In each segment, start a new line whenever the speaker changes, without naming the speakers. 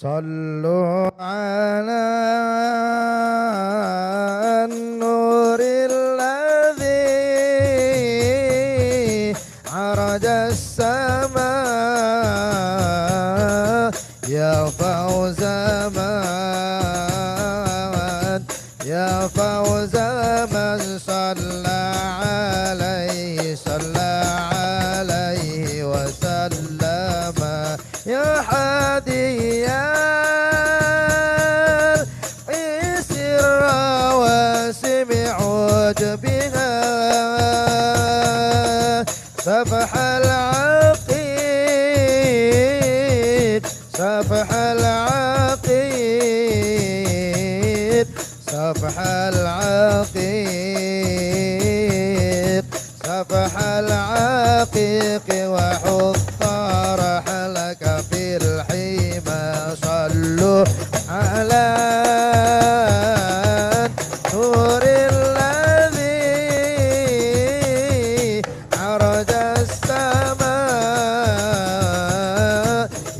صلوا على النور الذي عرج السماء يا فوز من يا فوز من صلى عليه وسلم يا حاديا سر وسمع بها سفح العقيد سفح العقيد سفح العقيق سفح العقيق وحط رحلك في الحيمة صلوا على النور الذي عرج السماء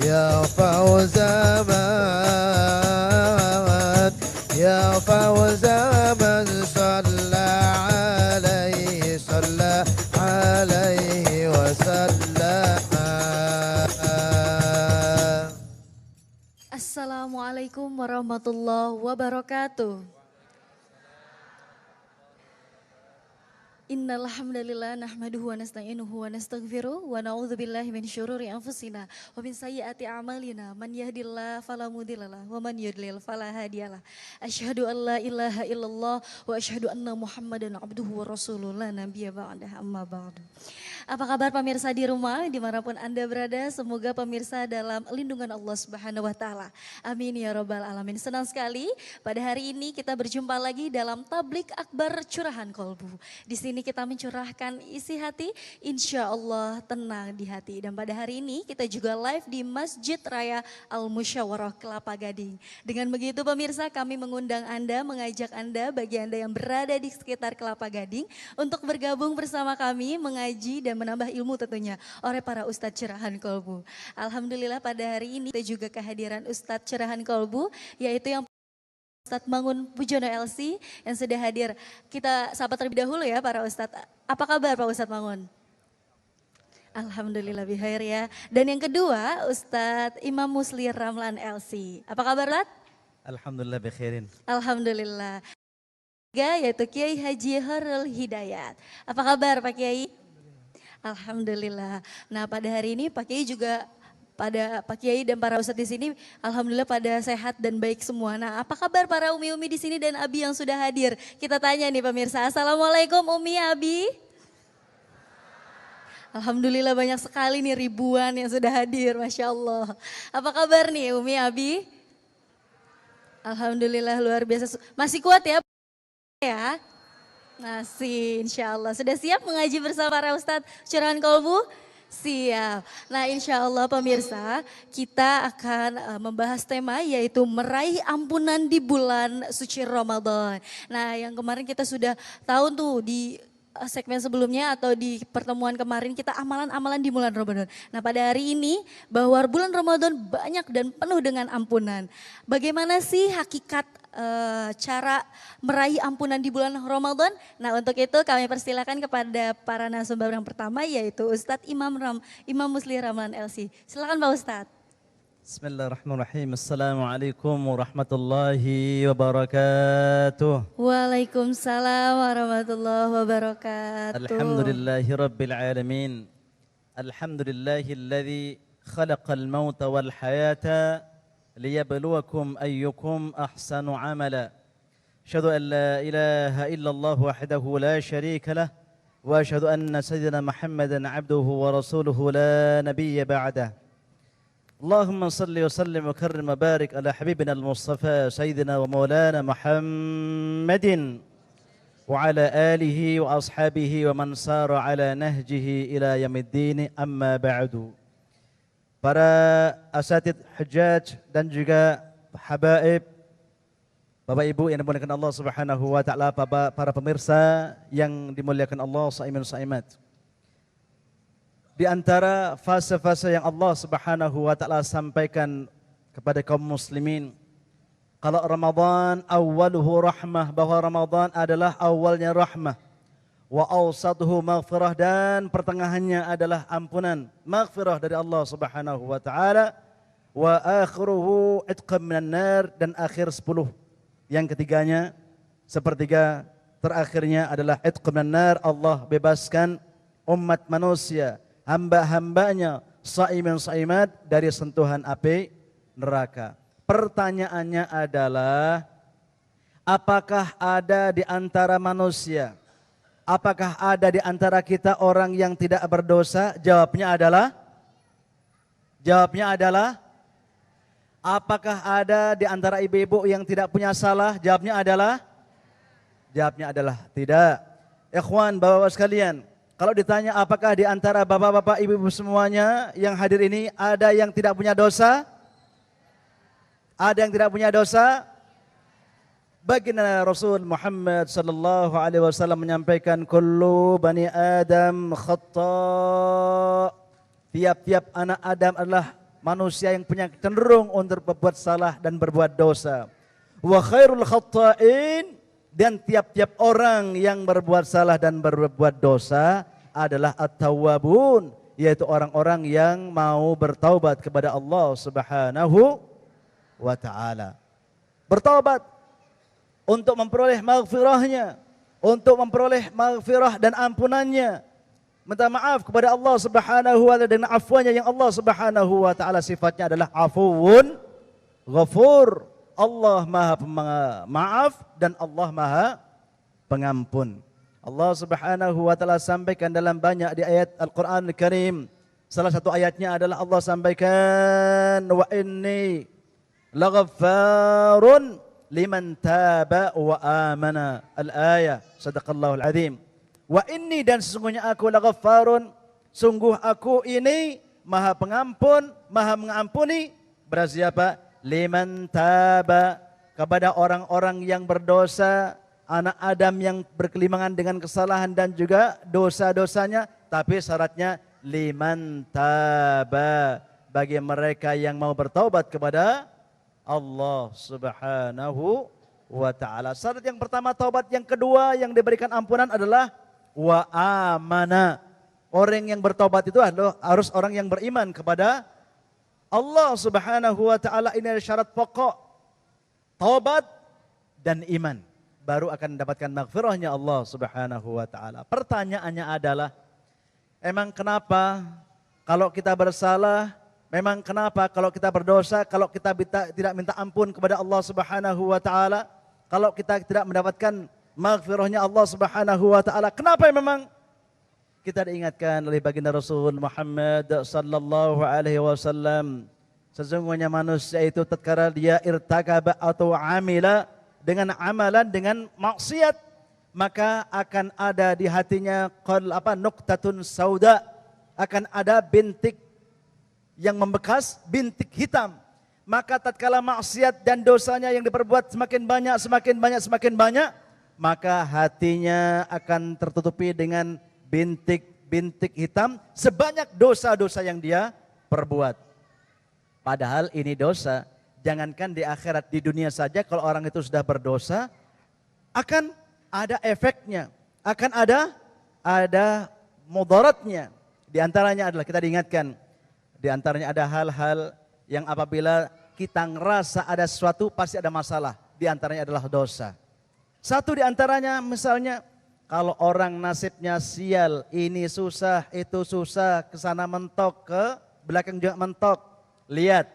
يا فوز من يا فوز من صلى عليه وسلم.
Assalamualaikum warahmatullahi wabarakatuh. Innal hamdalillah nahmaduhu wa nasta'inuhu wa nastaghfiruh wa na'udzubillahi min syururi anfusina wa min sayyiati a'malina man yahdihillahu fala mudhillalah wa man yudlil fala hadiyalah. Asyhadu an la ilaha illallah wa asyhadu anna Muhammadan abduhu wa rasuluh la nabiyya ba'dah amma ba'du. Apa kabar pemirsa di rumah dimanapun Anda berada, semoga pemirsa dalam lindungan Allah Subhanahu wa Ta'ala. Amin ya Rabbal Alamin. Senang sekali pada hari ini kita berjumpa lagi dalam Tablik Akbar Curahan Kolbu. Di sini kita mencurahkan isi hati, insya Allah tenang di hati. Dan pada hari ini kita juga live di Masjid Raya Al-Musyawarah Kelapa Gading. Dengan begitu pemirsa, kami mengundang Anda, mengajak Anda bagi Anda yang berada di sekitar Kelapa Gading untuk bergabung bersama kami mengaji dan menambah ilmu tentunya oleh para Ustadz Curahan Kolbu. Alhamdulillah pada hari ini kita juga kehadiran Ustadz Curahan Kolbu, yaitu yang Ustadz Mangun Pujono LC yang sudah hadir. Kita sapa terlebih dahulu ya para Ustadz. Apa kabar Pak Ustadz Mangun? Alhamdulillah bihair ya. Dan yang kedua Ustadz Imam Muslir Ramlan LC. Apa kabar Ustadz?
Alhamdulillah bikhairin.
Alhamdulillah. Yaitu Kiai Haji Harul Hidayat. Apa kabar Pak Kiai? Alhamdulillah. Nah pada hari ini Pak Kiai juga pada Pak Kiai dan para ustadz di sini, alhamdulillah pada sehat dan baik semua. Nah, apa kabar para umi-umi di sini dan abi yang sudah hadir? Kita tanya nih pemirsa. Assalamualaikum Umi, Abi. Alhamdulillah banyak sekali nih ribuan yang sudah hadir, masya Allah. Apa kabar nih Umi, Abi? Alhamdulillah luar biasa. Masih kuat ya? Ya. Masih, insya Allah. Sudah siap mengaji bersama para Ustadz Curahan Kolbu? Siap. Nah insya Allah pemirsa, kita akan membahas tema yaitu meraih ampunan di bulan suci Ramadan. Nah yang kemarin kita sudah tahu tuh di segmen sebelumnya atau di pertemuan kemarin kita amalan-amalan di bulan Ramadan. Nah pada hari ini bahwa bulan Ramadan banyak dan penuh dengan ampunan. Bagaimana sih hakikat cara meraih ampunan di bulan Ramadan? Nah untuk itu kami persilakan kepada para narasumber yang pertama yaitu Ustadz Imam Muslir Ramlan LC. Silakan Pak Ustadz.
Bismillahirrahmanirrahim. Assalamualaikum warahmatullahi wabarakatuh.
Waalaikumsalam warahmatullahi wabarakatuh.
Alhamdulillahi rabbil alamin. Alhamdulillahilladzi khalaqal mauta wal hayata liyabluwakum ayyukum ahsanu amala. Asyhadu an la ilaha illallah wahdahu la syarika lah wa asyhadu anna sayyidina Muhammadan abduhu wa rasuluhu la nabiyya ba'dah. Allahumma salli wa sallim wa karrim wa barik ala habibina al-Mustafa sayyidina wa maulana Muhammadin wa ala alihi wa ashabihi wa man sara ala nahjihi ila yaumiddin, amma ba'du. Para asatid hujjaj dan juga habaib, Bapak Ibu yang dimuliakan Allah Subhanahu wa taala, para pemirsa yang dimuliakan Allah saimin saimat. Di antara fase-fase yang Allah Subhanahu wa taala sampaikan kepada kaum muslimin. Kalau Ramadan awaluhu rahmah, bahwa Ramadan adalah awalnya rahmah. Wa awsatuhu maghfirah, dan pertengahannya adalah ampunan, maghfirah dari Allah Subhanahu wa taala. Wa akhiruhu itqam minan nar, dan akhir 10 yang ketiganya, sepertiga terakhirnya adalah itqam minan nar, Allah bebaskan umat manusia, hamba-hambanya, saimin saimat, dari sentuhan api neraka. Pertanyaannya adalah, apakah ada di antara manusia, apakah ada di antara kita orang yang tidak berdosa? Jawabnya adalah, apakah ada di antara ibu-ibu yang tidak punya salah? Jawabnya adalah tidak. Ikhwan, bapak-bapak sekalian, kalau ditanya apakah di antara bapak-bapak, ibu-ibu semuanya yang hadir ini ada yang tidak punya dosa? Ada yang tidak punya dosa? Baginda Rasul Muhammad sallallahu alaihi wasallam menyampaikan, kullu bani Adam khata'. Tiap-tiap anak Adam adalah manusia yang punya cenderung untuk berbuat salah dan berbuat dosa. Wa khairul khata'in, dan tiap-tiap orang yang berbuat salah dan berbuat dosa adalah at-tawwabun, yaitu orang-orang yang mau bertaubat kepada Allah Subhanahu wa ta'ala. Bertaubat untuk memperoleh maghfirahnya, untuk memperoleh maghfirah dan ampunannya, minta maaf kepada Allah Subhanahu wa ta'ala dengan afwanya yang Allah Subhanahu wa ta'ala sifatnya adalah afuwun ghafur. Allah maha pemaaf dan Allah maha pengampun. Allah Subhanahu wa ta'ala sampaikan dalam banyak di ayat Al-Quran Al-Karim. Salah satu ayatnya adalah Allah sampaikan, wa inni laghaffarun liman taba wa amana. Al-ayah, sadaqallahul azim. Wa inni, dan sesungguhnya aku laghaffarun, sungguh aku ini maha pengampun, maha mengampuni. Berarti apa? Liman taba, kepada orang-orang yang berdosa, anak Adam yang berkelimangan dengan kesalahan dan juga dosa-dosanya. Tapi syaratnya liman taba, bagi mereka yang mau bertaubat kepada Allah Subhanahu wa ta'ala. Syarat yang pertama taubat, yang kedua yang diberikan ampunan adalah wa amana. Orang yang bertaubat itu adalah harus orang yang beriman kepada Allah Subhanahu wa ta'ala. Ini adalah syarat pokok, taubat dan iman, baru akan mendapatkan maghfirahnya Allah Subhanahu wa ta'ala. Pertanyaannya adalah, emang kenapa kalau kita bersalah, memang kenapa kalau kita berdosa, kalau kita tidak minta ampun kepada Allah Subhanahu wa ta'ala, kalau kita tidak mendapatkan maghfirahnya Allah Subhanahu wa ta'ala, kenapa memang? Kita diingatkan oleh baginda Rasul Muhammad sallallahu alaihi wasallam, sesungguhnya manusia itu tatkala dia irtakaba atau amila dengan amalan dengan maksiat, maka akan ada di hatinya nuqtatun sauda, akan ada bintik yang membekas, bintik hitam. Maka tatkala maksiat dan dosanya yang diperbuat semakin banyak, maka hatinya akan tertutupi dengan bintik hitam sebanyak dosa-dosa yang dia perbuat. Padahal ini dosa, jangankan di akhirat, di dunia saja kalau orang itu sudah berdosa, akan ada efeknya, akan ada mudaratnya. Di antaranya adalah, kita diingatkan, di antaranya ada hal-hal yang apabila kita ngerasa ada sesuatu pasti ada masalah. Di antaranya adalah dosa. Satu di antaranya misalnya, kalau orang nasibnya sial, ini susah, itu susah, ke sana mentok, ke belakang juga mentok. Lihat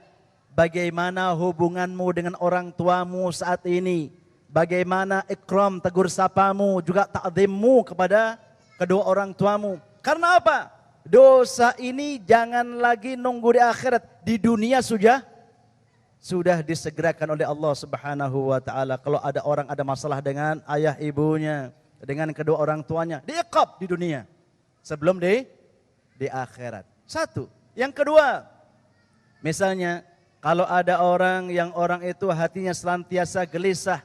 bagaimana hubunganmu dengan orang tuamu saat ini. Bagaimana ikram, tegur sapamu, juga ta'zimmu kepada kedua orang tuamu. Karena apa? Dosa ini jangan lagi nunggu di akhirat. Di dunia sudah disegerakan oleh Allah Subhanahu wa ta'ala. Kalau ada orang ada masalah dengan ayah ibunya, dengan kedua orang tuanya, diiqab di dunia sebelum di akhirat. Satu. Yang kedua, misalnya kalau ada orang yang orang itu hatinya senantiasa gelisah,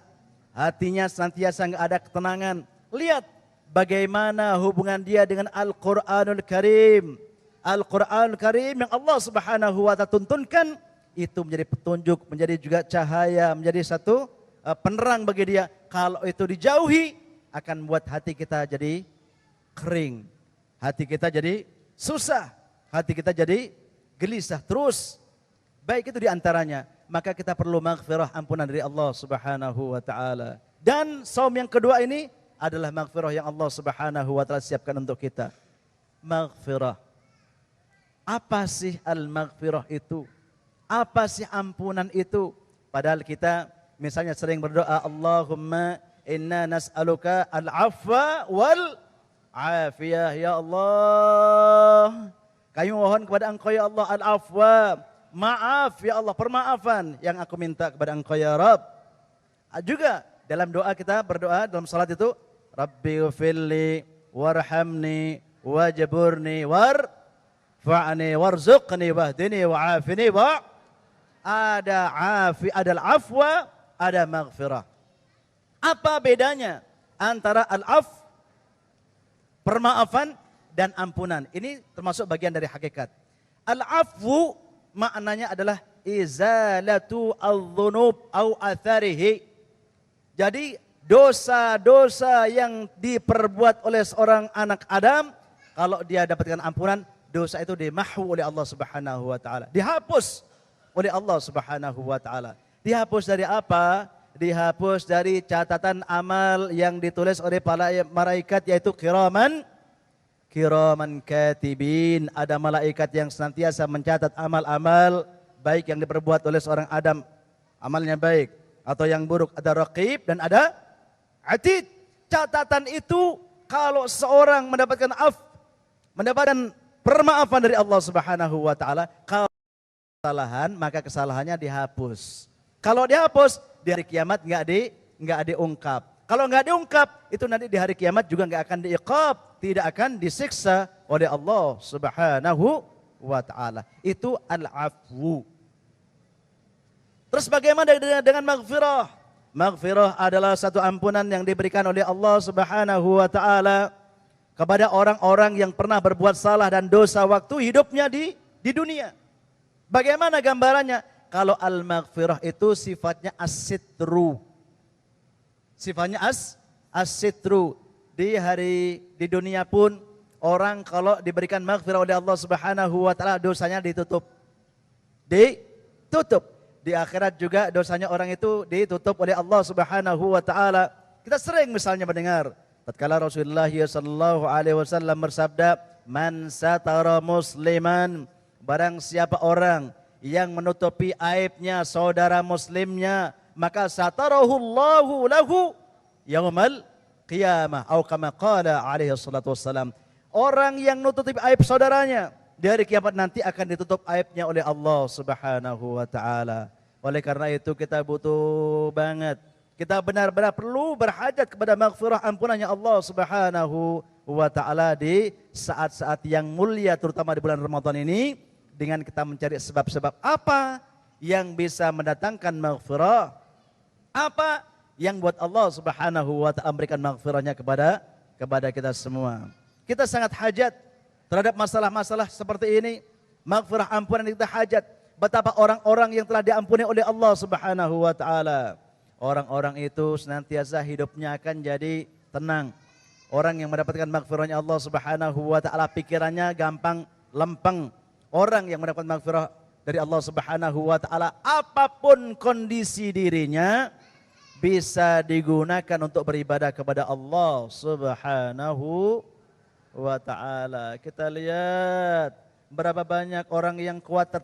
hatinya senantiasa enggak ada ketenangan. Lihat bagaimana hubungan dia dengan Al-Quranul Karim. Al-Quranul Karim yang Allah Subhanahu wa ta'ala tuntunkan itu menjadi petunjuk, menjadi juga cahaya, menjadi satu penerang bagi dia. Kalau itu dijauhi akan membuat hati kita jadi kering, hati kita jadi susah, hati kita jadi gelisah terus. Baik itu diantaranya, maka kita perlu maghfirah, ampunan dari Allah Subhanahu wa taala. Dan saum yang kedua ini adalah maghfirah yang Allah Subhanahu wa taala siapkan untuk kita. Maghfirah. Apa sih al-maghfirah itu? Apa sih ampunan itu? Padahal kita misalnya sering berdoa, Allahumma inna nas'aluka al-afwa wal afiyah. Ya Allah, kami mohon kepada Engkau ya Allah al-afwa, maaf ya Allah, permaafan yang aku minta kepada Engkau ya Rabb. Juga dalam doa kita berdoa dalam salat itu, Rabbi ghfirli warhamni wajburni warfa'ni warzuqni wahdini wa'afini wa ada al-afwa, ada maghfirah. Apa bedanya antara al-af, permaafan, dan ampunan? Ini termasuk bagian dari hakikat. Al-afwu maknanya adalah izalatu al-dhunub au atharihi. Jadi dosa-dosa yang diperbuat oleh seorang anak Adam, kalau dia dapatkan ampunan, dosa itu dimahwu oleh Allah Subhanahu wa taala. Dihapus oleh Allah Subhanahu wa taala. Dihapus dari apa? Dihapus dari catatan amal yang ditulis oleh para malaikat, yaitu kiraman katibin. Ada malaikat yang senantiasa mencatat amal-amal baik yang diperbuat oleh seorang Adam, amalnya baik atau yang buruk. Ada raqib dan ada atid. Catatan itu kalau seorang mendapatkan mendapatkan permaafan dari Allah Subhanahu wa taala, kalau kesalahan maka kesalahannya dihapus. Kalau dihapus di hari kiamat enggak diungkap. Kalau enggak diungkap, itu nanti di hari kiamat juga enggak akan diiqab, tidak akan disiksa oleh Allah Subhanahu wa taala. Itu al-afwu. Terus bagaimana dengan maghfirah? Maghfirah adalah satu ampunan yang diberikan oleh Allah Subhanahu wa taala kepada orang-orang yang pernah berbuat salah dan dosa waktu hidupnya di dunia. Bagaimana gambarannya? Kalau al-maghfirah itu sifatnya as-sitru. Sifatnya as-sitru. Di dunia pun orang kalau diberikan maghfirah oleh Allah Subhanahu wa taala, dosanya ditutup. Ditutup. Di akhirat juga dosanya orang itu ditutup oleh Allah Subhanahu wa taala. Kita sering misalnya mendengar tatkala Rasulullah sallallahu alaihi wasallam bersabda, "Man satara musliman," barang siapa orang yang menutupi aibnya saudara muslimnya, maka satarahullahu lahu yaumal qiyamah, atau kama qala alaihi salatu wassalam. Orang yang menutupi aib saudaranya, di hari kiamat nanti akan ditutup aibnya oleh Allah Subhanahu wa taala. Oleh karena itu kita butuh banget, kita benar-benar perlu berhajat kepada maghfirah, ampunannya Allah Subhanahu wa taala di saat-saat yang mulia, terutama di bulan Ramadan ini, dengan kita mencari sebab-sebab apa yang bisa mendatangkan maghfirah, apa yang buat Allah Subhanahu wa taala memberikan maghfirahnya kepada kita semua. Kita sangat hajat terhadap masalah-masalah seperti ini. Maghfirah, ampunan kita hajat. Betapa orang-orang yang telah diampuni oleh Allah Subhanahu wa taala, orang-orang itu senantiasa hidupnya akan jadi tenang. Orang yang mendapatkan maghfirahnya Allah Subhanahu wa taala, pikirannya gampang lempeng. Orang yang mendapat maghfirah dari Allah Subhanahu wa taala, apapun kondisi dirinya bisa digunakan untuk beribadah kepada Allah Subhanahu wa taala. Kita lihat berapa banyak orang yang kuat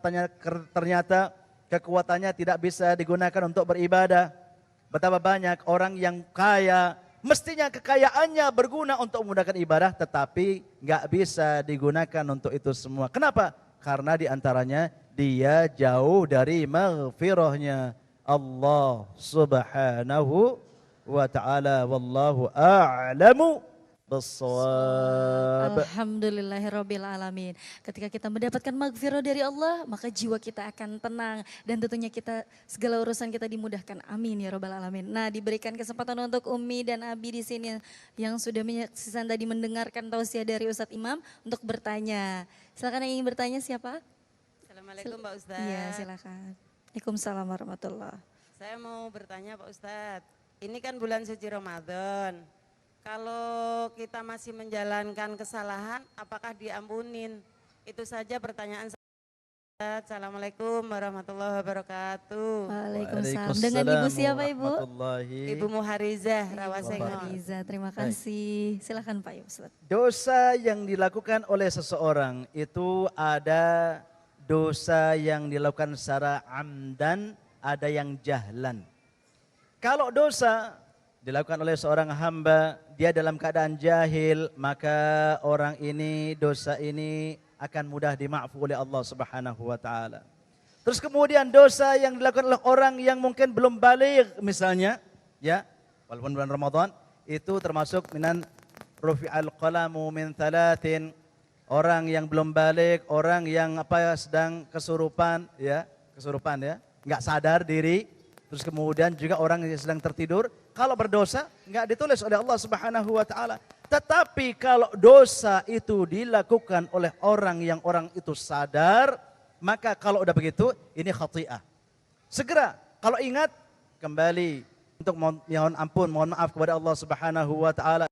ternyata kekuatannya tidak bisa digunakan untuk beribadah. Betapa banyak orang yang kaya, mestinya kekayaannya berguna untuk memudahkan ibadah, tetapi nggak bisa digunakan untuk itu semua. Kenapa? Karena diantaranya dia jauh dari maghfirahnya Allah Subhanahu wa ta'ala. Wallahu a'lamu bissawab.
Alhamdulillahirabbil alamin. Ketika kita mendapatkan maghfirah dari Allah, maka jiwa kita akan tenang dan tentunya kita segala urusan kita dimudahkan. Amin ya rabbal alamin. Nah, diberikan kesempatan untuk Umi dan Abi di sini yang sudah menyaksikan tadi mendengarkan tausiah dari Ustadz Imam untuk bertanya. Silakan yang ingin bertanya siapa?
Assalamualaikum Pak Ustadz.
Iya, silakan. Waalaikumsalam warahmatullahi.
Saya mau bertanya Pak Ustadz, ini kan bulan suci Ramadan. Kalau kita masih menjalankan kesalahan, apakah diampunin? Itu saja pertanyaan saya. Assalamualaikum warahmatullahi wabarakatuh.
Waalaikumsalam. Dengan Ibu siapa Ibu?
warahmatullahi.
Ibu Muharizah
Ibu
Rawasengon.
Riza, terima kasih. Silakan Pak Ustadz.
Dosa yang dilakukan oleh seseorang itu ada dosa yang dilakukan secara amdan, ada yang jahlan. Kalau dosa dilakukan oleh seorang hamba, dia dalam keadaan jahil, maka orang ini, dosa ini akan mudah dimaafkan oleh Allah Subhanahu wa taala. Terus kemudian dosa yang dilakukan oleh orang yang mungkin belum baligh misalnya, ya, walaupun bulan Ramadan, itu termasuk minan rufi'al qalamu min thalathin, orang yang belum baligh, orang yang sedang kesurupan ya, enggak sadar diri, terus kemudian juga orang yang sedang tertidur, kalau berdosa enggak ditulis oleh Allah Subhanahu wa taala. Tetapi kalau dosa itu dilakukan oleh orang yang orang itu sadar, maka kalau udah begitu ini khati'ah. Segera kalau ingat kembali untuk mohon ampun, mohon maaf kepada Allah Subhanahu wa taala.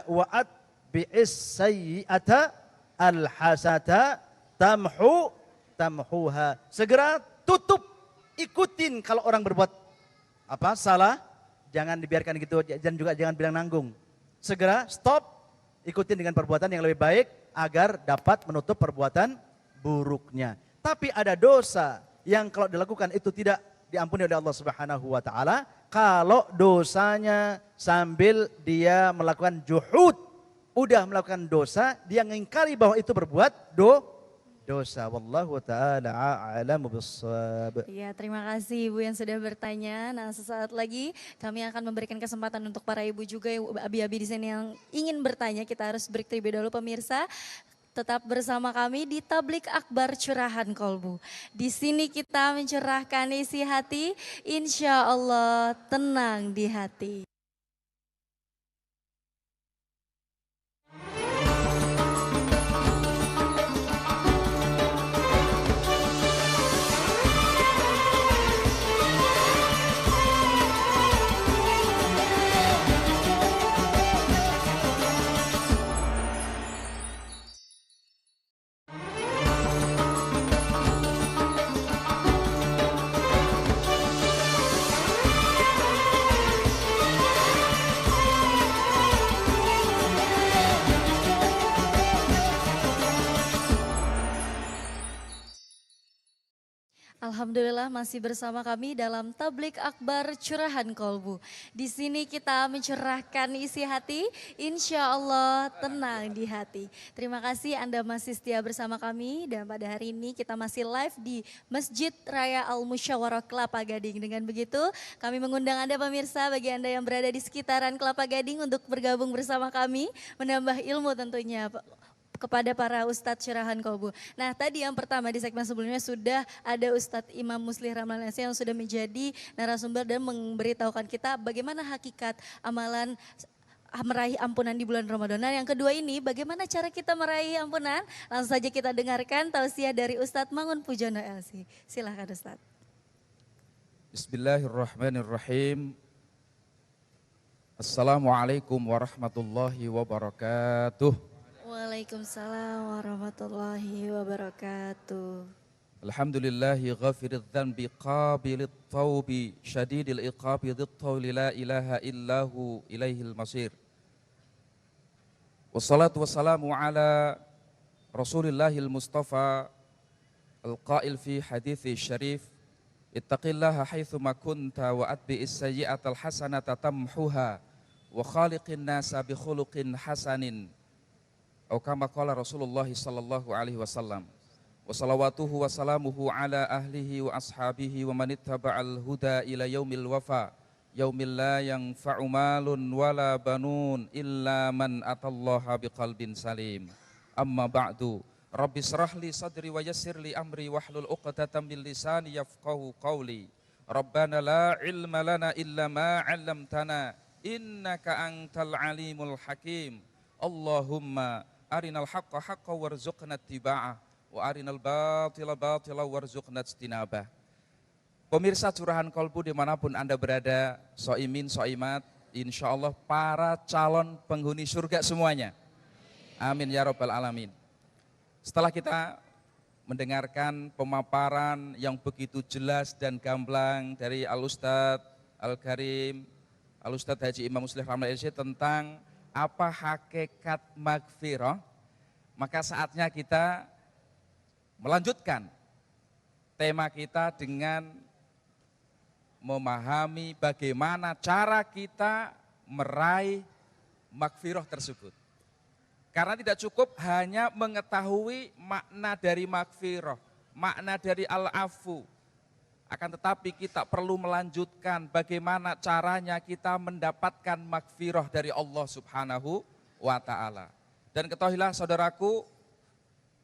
Wa'at bi'is sayyi'ata al-hasata tamhuha. Segera tutup, ikutin kalau orang berbuat salah, jangan dibiarkan gitu, dan juga jangan bilang nanggung. Segera stop, ikutin dengan perbuatan yang lebih baik agar dapat menutup perbuatan buruknya. Tapi ada dosa yang kalau dilakukan itu tidak diampuni oleh Allah Subhanahu wa taala, kalau dosanya sambil dia melakukan juhud, udah melakukan dosa, dia mengingkari bahwa itu berbuat dosa. Wallahu taala a'lamu bissawab.
Iya, terima kasih Ibu yang sudah bertanya. Nah, sesaat lagi kami akan memberikan kesempatan untuk para ibu juga, abi-abi di sini yang ingin bertanya. Kita harus break terlebih dahulu pemirsa. Tetap bersama kami di Tablik Akbar Curahan Kolbu. Di sini kita mencurahkan isi hati, insya Allah tenang di hati. Alhamdulillah masih bersama kami dalam Tablik Akbar Curahan Kolbu. Di sini kita mencurahkan isi hati, insya Allah tenang di hati. Terima kasih Anda masih setia bersama kami dan pada hari ini kita masih live di Masjid Raya Al-Musyawarah Kelapa Gading. Dengan begitu kami mengundang Anda pemirsa, bagi Anda yang berada di sekitaran Kelapa Gading untuk bergabung bersama kami, menambah ilmu tentunya kepada para Ustadz Curahan Kolbu. Nah tadi yang pertama di segmen sebelumnya sudah ada Ustadz Imam Muslih Ramlan yang sudah menjadi narasumber dan memberitahukan kita bagaimana hakikat amalan meraih ampunan di bulan Ramadan. Nah yang kedua ini bagaimana cara kita meraih ampunan? Langsung saja kita dengarkan tausiah dari Ustadz Mangun Pujono LC. Silahkan Ustadz.
Bismillahirrahmanirrahim. Assalamualaikum warahmatullahi wabarakatuh.
Waalaikumsalam warahmatullahi wabarakatuh.
Alhamdulillahi ghafiril dhanbi qabilit tawbi syadidil iqabi dhittawli la ilaha illahu ilaihil masir. Wassalatu wassalamu ala rasulillahil mustafa al-qail fi hadithi syarif ittaqillaha haithuma kunta wa atbi'is sayyi'atal hasanata tamhuha wa khaliqin nasa bi khuluqin hasanin. Atau kama qala Rasulullah sallallahu alaihi wasallam. Wa salawatuhu wa salamuhu ala ahlihi wa ashabihi wa man ittaba'al huda ila yaumil wafa. Yaumil la yanfa'u malun wala banun illa man atallaha biqalbin salim. Amma ba'du. Rabbi shrah li sadri wa yassir li amri wahlul 'uqdatam min lisani yafqahu qawli. Rabbana la ilma lana illa ma 'allamtana innaka antal alimul hakim. Allahumma arinal haqqa haqqa warzuqna ittiba'ah wa arinal batila batila warzuqna ijtinabah. Pemirsa Curahan Kolbu dimanapun Anda berada, soimin, soimat, insya Allah para calon penghuni surga semuanya. Amin ya rabbal alamin. Setelah kita mendengarkan pemaparan yang begitu jelas dan gamblang dari Al-Ustadz Al-Karim, Al-Ustadz Haji Imam Muslih Ramli LC tentang apa hakikat magfirah, maka saatnya kita melanjutkan tema kita dengan memahami bagaimana cara kita meraih magfirah tersebut. Karena tidak cukup hanya mengetahui makna dari magfirah, makna dari al-afu. Akan tetapi kita perlu melanjutkan bagaimana caranya kita mendapatkan magfirah dari Allah Subhanahu wa ta'ala. Dan ketahuilah saudaraku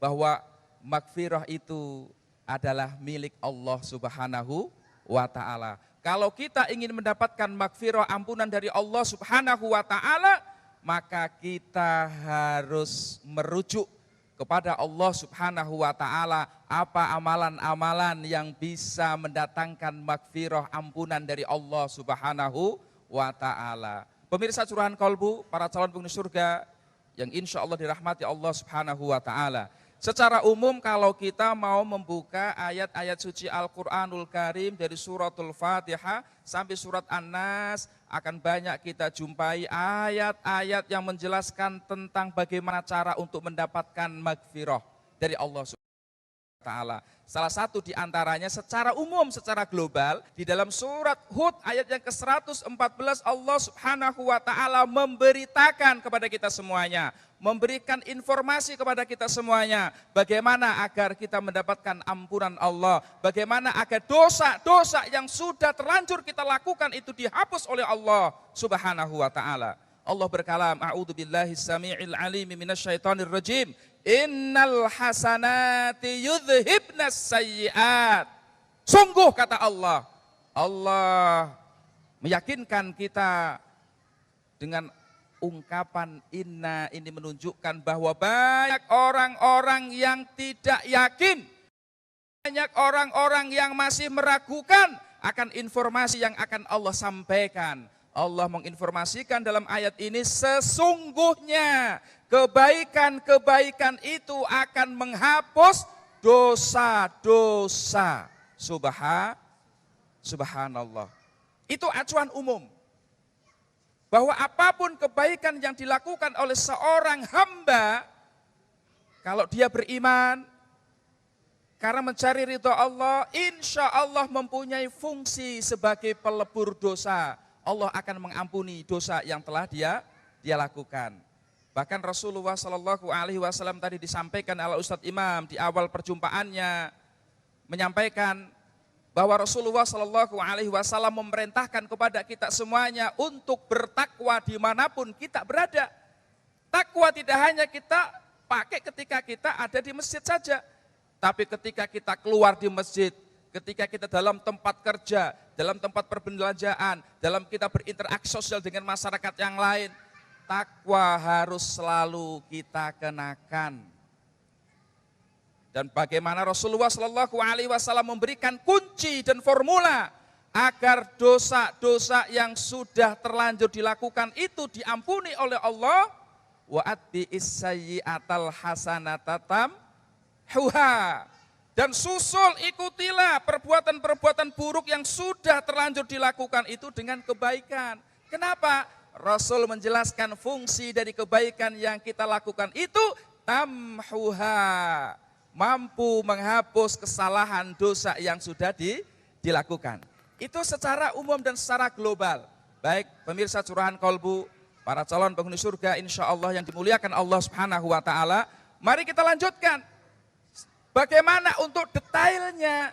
bahwa magfirah itu adalah milik Allah Subhanahu wa ta'ala. Kalau kita ingin mendapatkan magfirah, ampunan dari Allah Subhanahu wa ta'ala, maka kita harus merujuk kepada Allah Subhanahu wa ta'ala apa amalan-amalan yang bisa mendatangkan magfirah, ampunan dari Allah Subhanahu wa ta'ala. Pemirsa Curahan Kolbu, para calon penghuni surga yang insya Allah dirahmati Allah Subhanahu wa ta'ala. Secara umum kalau kita mau membuka ayat-ayat suci Al-Quranul Karim dari suratul Fatihah sampai surat An-Nas, akan banyak kita jumpai ayat-ayat yang menjelaskan tentang bagaimana cara untuk mendapatkan magfirah dari Allah Subhanahu wa ta'ala. Salah satu di antaranya secara umum, secara global, di dalam surat Hud ayat yang ke-114 Allah Subhanahu wa ta'ala memberitakan kepada kita semuanya, memberikan informasi kepada kita semuanya, bagaimana agar kita mendapatkan ampunan Allah, bagaimana agar dosa-dosa yang sudah terlanjur kita lakukan itu dihapus oleh Allah Subhanahu wa ta'ala. Allah berkalam, a'udzubillahi samii'il alim minasyaitonir rajim. Innal hasanati yudhibnas sayyiat. Sungguh kata Allah, Allah meyakinkan kita dengan ungkapan inna ini menunjukkan bahwa banyak orang-orang yang tidak yakin, banyak orang-orang yang masih meragukan akan informasi yang akan Allah sampaikan. Allah menginformasikan dalam ayat ini sesungguhnya kebaikan-kebaikan itu akan menghapus dosa-dosa. Subhanallah. Itu acuan umum. Bahwa apapun kebaikan yang dilakukan oleh seorang hamba, kalau dia beriman, karena mencari ridha Allah, insya Allah mempunyai fungsi sebagai pelebur dosa. Allah akan mengampuni dosa yang telah dia lakukan. Bahkan Rasulullah SAW tadi disampaikan oleh Ustadz Imam di awal perjumpaannya, menyampaikan bahwa Rasulullah SAW memerintahkan kepada kita semuanya untuk bertakwa dimanapun kita berada. Takwa tidak hanya kita pakai ketika kita ada di masjid saja, tapi ketika kita keluar di masjid, ketika kita dalam tempat kerja, dalam tempat perbelanjaan, dalam kita berinteraksi sosial dengan masyarakat yang lain, takwa harus selalu kita kenakan. Dan bagaimana Rasulullah SAW memberikan kunci dan formula agar dosa-dosa yang sudah terlanjur dilakukan itu diampuni oleh Allah. Wa atbi'is sayyi'atal hasanatatam huha. Dan susul, ikutilah perbuatan-perbuatan buruk yang sudah terlanjur dilakukan itu dengan kebaikan. Kenapa? Rasul menjelaskan fungsi dari kebaikan yang kita lakukan itu tamhuha, mampu menghapus kesalahan dosa yang sudah dilakukan. Itu secara umum dan secara global. Baik pemirsa Curahan Kolbu, para calon penghuni surga insya Allah yang dimuliakan Allah Subhanahu wa ta'ala, mari kita lanjutkan. Bagaimana untuk detailnya?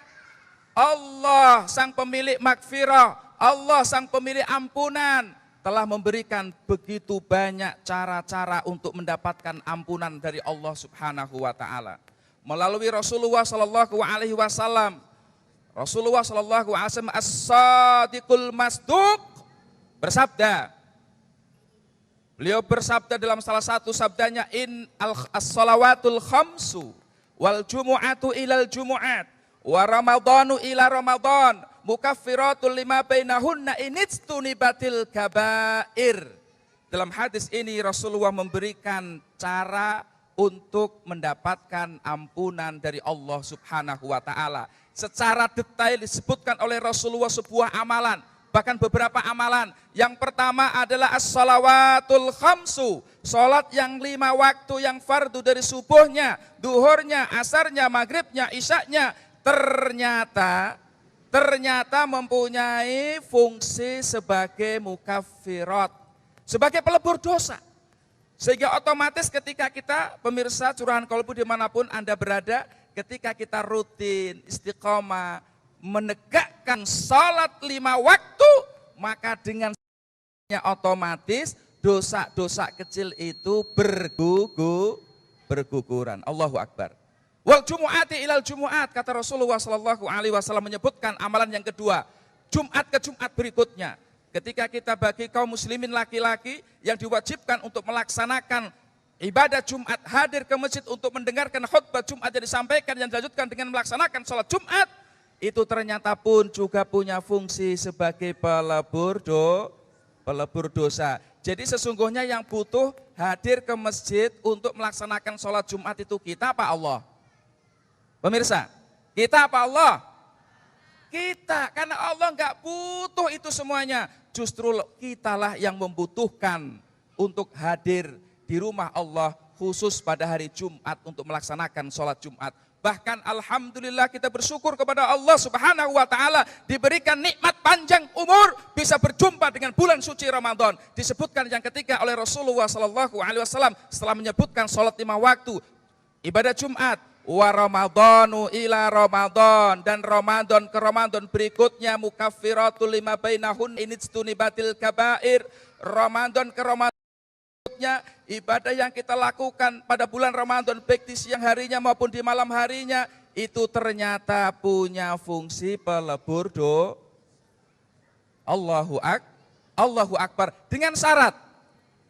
Allah sang pemilik magfirah, Allah sang pemilik ampunan telah memberikan begitu banyak cara-cara untuk mendapatkan ampunan dari Allah Subhanahu wa ta'ala. Melalui Rasulullah sallallahu alaihi wasallam. Rasulullah sallallahu alaihi wasallam as-sadiqul masduq bersabda. Beliau bersabda dalam salah satu sabdanya, as-salawatul khamsu wal jumu'atu ilal jumu'at wa ramadhanu ila ramadhan mukaffiratul lima bainahunna inijtunibatil kabair. Dalam hadis ini Rasulullah memberikan cara untuk mendapatkan ampunan dari Allah Subhanahu wa taala. Secara detail disebutkan oleh Rasulullah sebuah amalan, bahkan beberapa amalan. Yang pertama adalah as-salawatul khamsu, salat yang 5 waktu yang fardu dari subuhnya, duhurnya, asarnya, maghribnya, isyaknya, ternyata mempunyai fungsi sebagai mukaffirat, sebagai pelebur dosa. Sehingga otomatis ketika kita, pemirsa Curahan Kolbu dimanapun Anda berada, ketika kita rutin, istiqomah, menegakkan salat 5 waktu, maka dengan otomatis dosa-dosa kecil itu berguguran. Allahu Akbar. Wal jumu'ati ilal jumu'at, kata Rasulullah SAW menyebutkan amalan yang kedua, Jumat ke Jumat berikutnya. Ketika kita bagi kaum muslimin laki-laki yang diwajibkan untuk melaksanakan ibadah Jumat, hadir ke masjid untuk mendengarkan khutbah Jumat yang disampaikan, yang dilanjutkan dengan melaksanakan sholat Jumat, itu ternyata pun juga punya fungsi sebagai pelebur dosa. Jadi sesungguhnya yang butuh hadir ke masjid untuk melaksanakan sholat Jumat itu kita apa Allah? Pemirsa, kita apa Allah? Kita, karena Allah nggak butuh itu semuanya. Justru kitalah yang membutuhkan untuk hadir di rumah Allah khusus pada hari Jumat untuk melaksanakan sholat Jumat. Bahkan alhamdulillah kita bersyukur kepada Allah Subhanahu wa taala diberikan nikmat panjang umur bisa berjumpa dengan bulan suci Ramadan. Disebutkan yang ketiga oleh Rasulullah SAW setelah menyebutkan sholat 5 waktu, ibadah Jumat, wa ramadhanu ila ramadhan, dan Ramadan ke Ramadan berikutnya mukaffiratul lima bainahun inijtunibatil kabair. Ramadan ke Ramadan berikutnya ibadah yang kita lakukan pada bulan Ramadan baik di siang harinya maupun di malam harinya itu ternyata punya fungsi pelebur dosa. Allahu Akbar, dengan syarat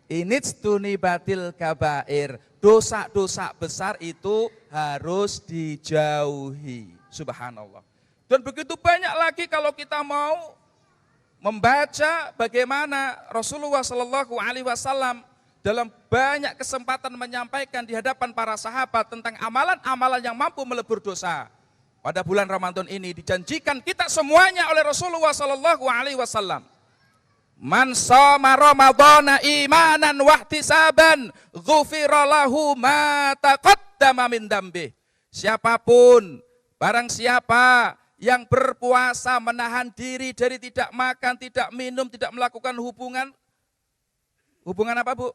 inijtunibatil kabair, dosa-dosa besar itu harus dijauhi. Subhanallah. Dan begitu banyak lagi kalau kita mau membaca bagaimana Rasulullah SAW dalam banyak kesempatan menyampaikan di hadapan para sahabat tentang amalan-amalan yang mampu melebur dosa. Pada bulan Ramadan ini dijanjikan kita semuanya oleh Rasulullah SAW. Man shoma Ramadhana imanan wahtisaban ghufira lahu ma taqaddama min dambih. Siapapun, barang siapa yang berpuasa menahan diri dari tidak makan, tidak minum, tidak melakukan hubungan apa Bu?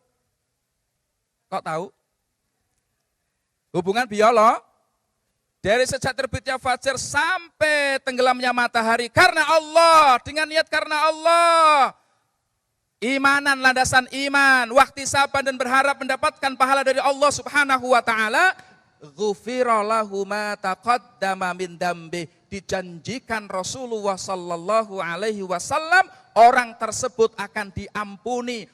Kok tahu? Hubungan biolog. Dari sejak terbitnya fajar sampai tenggelamnya matahari karena Allah, dengan niat karena Allah. Imanan, landasan iman, wahtisaban, dan berharap mendapatkan pahala dari Allah Subhanahu wa taala. Ghufira lahu ma taqaddama min dambi. Dijanjikan Rasulullah sallallahu alaihi wasallam orang tersebut akan diampuni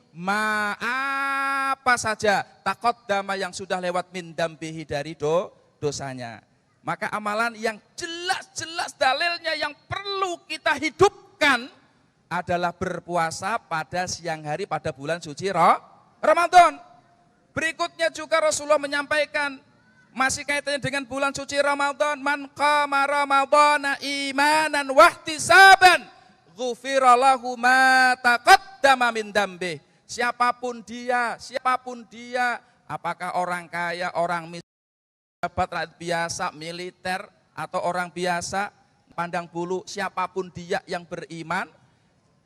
apa saja taqaddama yang sudah lewat min dambihi dari dosanya. Maka amalan yang jelas-jelas dalilnya yang perlu kita hidupkan adalah berpuasa pada siang hari pada bulan suci Ramadan. Berikutnya juga Rasulullah menyampaikan masih kaitannya dengan bulan suci Ramadan, man qama ramadhana imanan wahtisaban ghufira lahu ma taqaddama min dambih. Siapapun dia, apakah orang kaya, orang miskin, pejabat rakyat biasa, militer atau orang biasa, pandang bulu, siapapun dia yang beriman,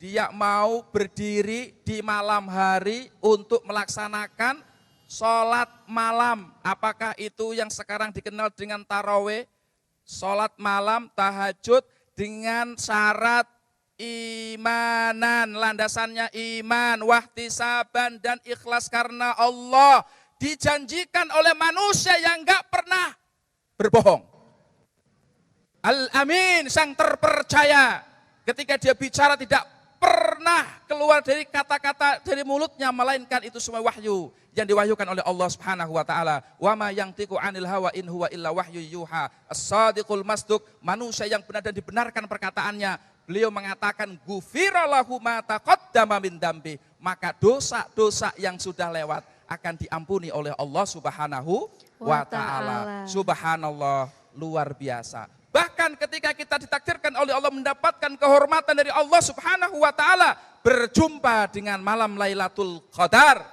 dia mau berdiri di malam hari untuk melaksanakan sholat malam. Apakah itu yang sekarang dikenal dengan tarawih, sholat malam, tahajud dengan syarat imanan, landasannya iman, wahtisaban, dan ikhlas karena Allah. Dijanjikan oleh manusia yang gak pernah berbohong. Al-Amin, sang terpercaya. Ketika dia bicara tidak pernah keluar dari kata-kata dari mulutnya, melainkan itu semua wahyu yang diwahyukan oleh Allah Subhanahu wa taala. Wa ma yantiqu 'anil hawa in huwa illa wahyu yuha. As-sadiqul masduq, manusia yang benar dan dibenarkan perkataannya. Beliau mengatakan ghufira lahu ma taqaddama min dambi, maka dosa-dosa yang sudah lewat akan diampuni oleh Allah Subhanahu wa taala. Subhanallah, luar biasa. Bahkan ketika kita ditakdirkan oleh Allah mendapatkan kehormatan dari Allah Subhanahu wa taala, berjumpa dengan malam Lailatul Qadar.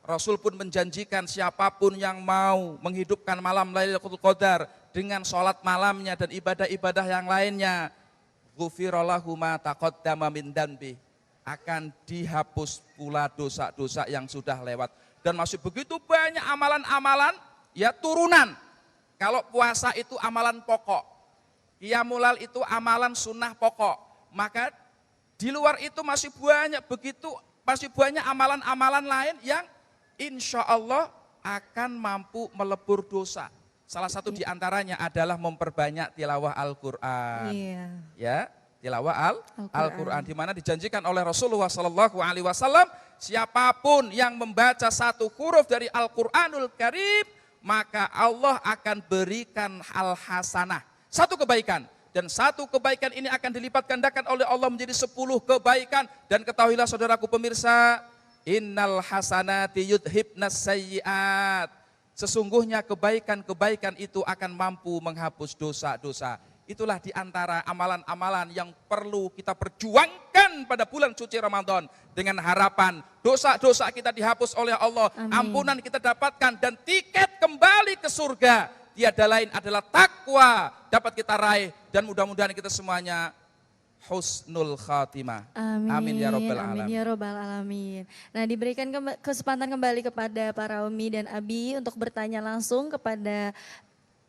Rasul pun menjanjikan siapapun yang mau menghidupkan malam Lailatul Qadar dengan sholat malamnya dan ibadah-ibadah yang lainnya, ghufira lahu ma taqaddama min dzanbi, akan dihapus pula dosa-dosa yang sudah lewat. Dan masih begitu banyak amalan-amalan ya turunan. Kalau puasa itu amalan pokok, qiyamul itu amalan sunnah pokok, maka di luar itu masih banyak amalan-amalan lain yang insya Allah akan mampu melebur dosa. Salah satu di antaranya adalah memperbanyak tilawah Al-Quran. Ya, tilawah Al-Quran, di mana dijanjikan oleh Rasulullah SAW, siapapun yang membaca satu huruf dari Al-Quranul Karim, maka Allah akan berikan al-hasanah, satu kebaikan. Dan satu kebaikan ini akan dilipat gandakan oleh Allah menjadi 10 kebaikan. Dan ketahuilah saudaraku pemirsa, innal hasanati yudhibnas sayyiat. Sesungguhnya kebaikan-kebaikan itu akan mampu menghapus dosa-dosa. Itulah di antara amalan-amalan yang perlu kita perjuangkan pada bulan suci Ramadan. Dengan harapan dosa-dosa kita dihapus oleh Allah. Amin. Ampunan kita dapatkan dan tiket kembali ke surga tiada lain adalah takwa dapat kita raih. Dan mudah-mudahan kita semuanya husnul khatimah.
Amin.
Amin ya rabbal alamin.
Amin ya rabbal alamin. Nah, diberikan kesempatan kembali kepada para Umi dan Abi untuk bertanya langsung kepada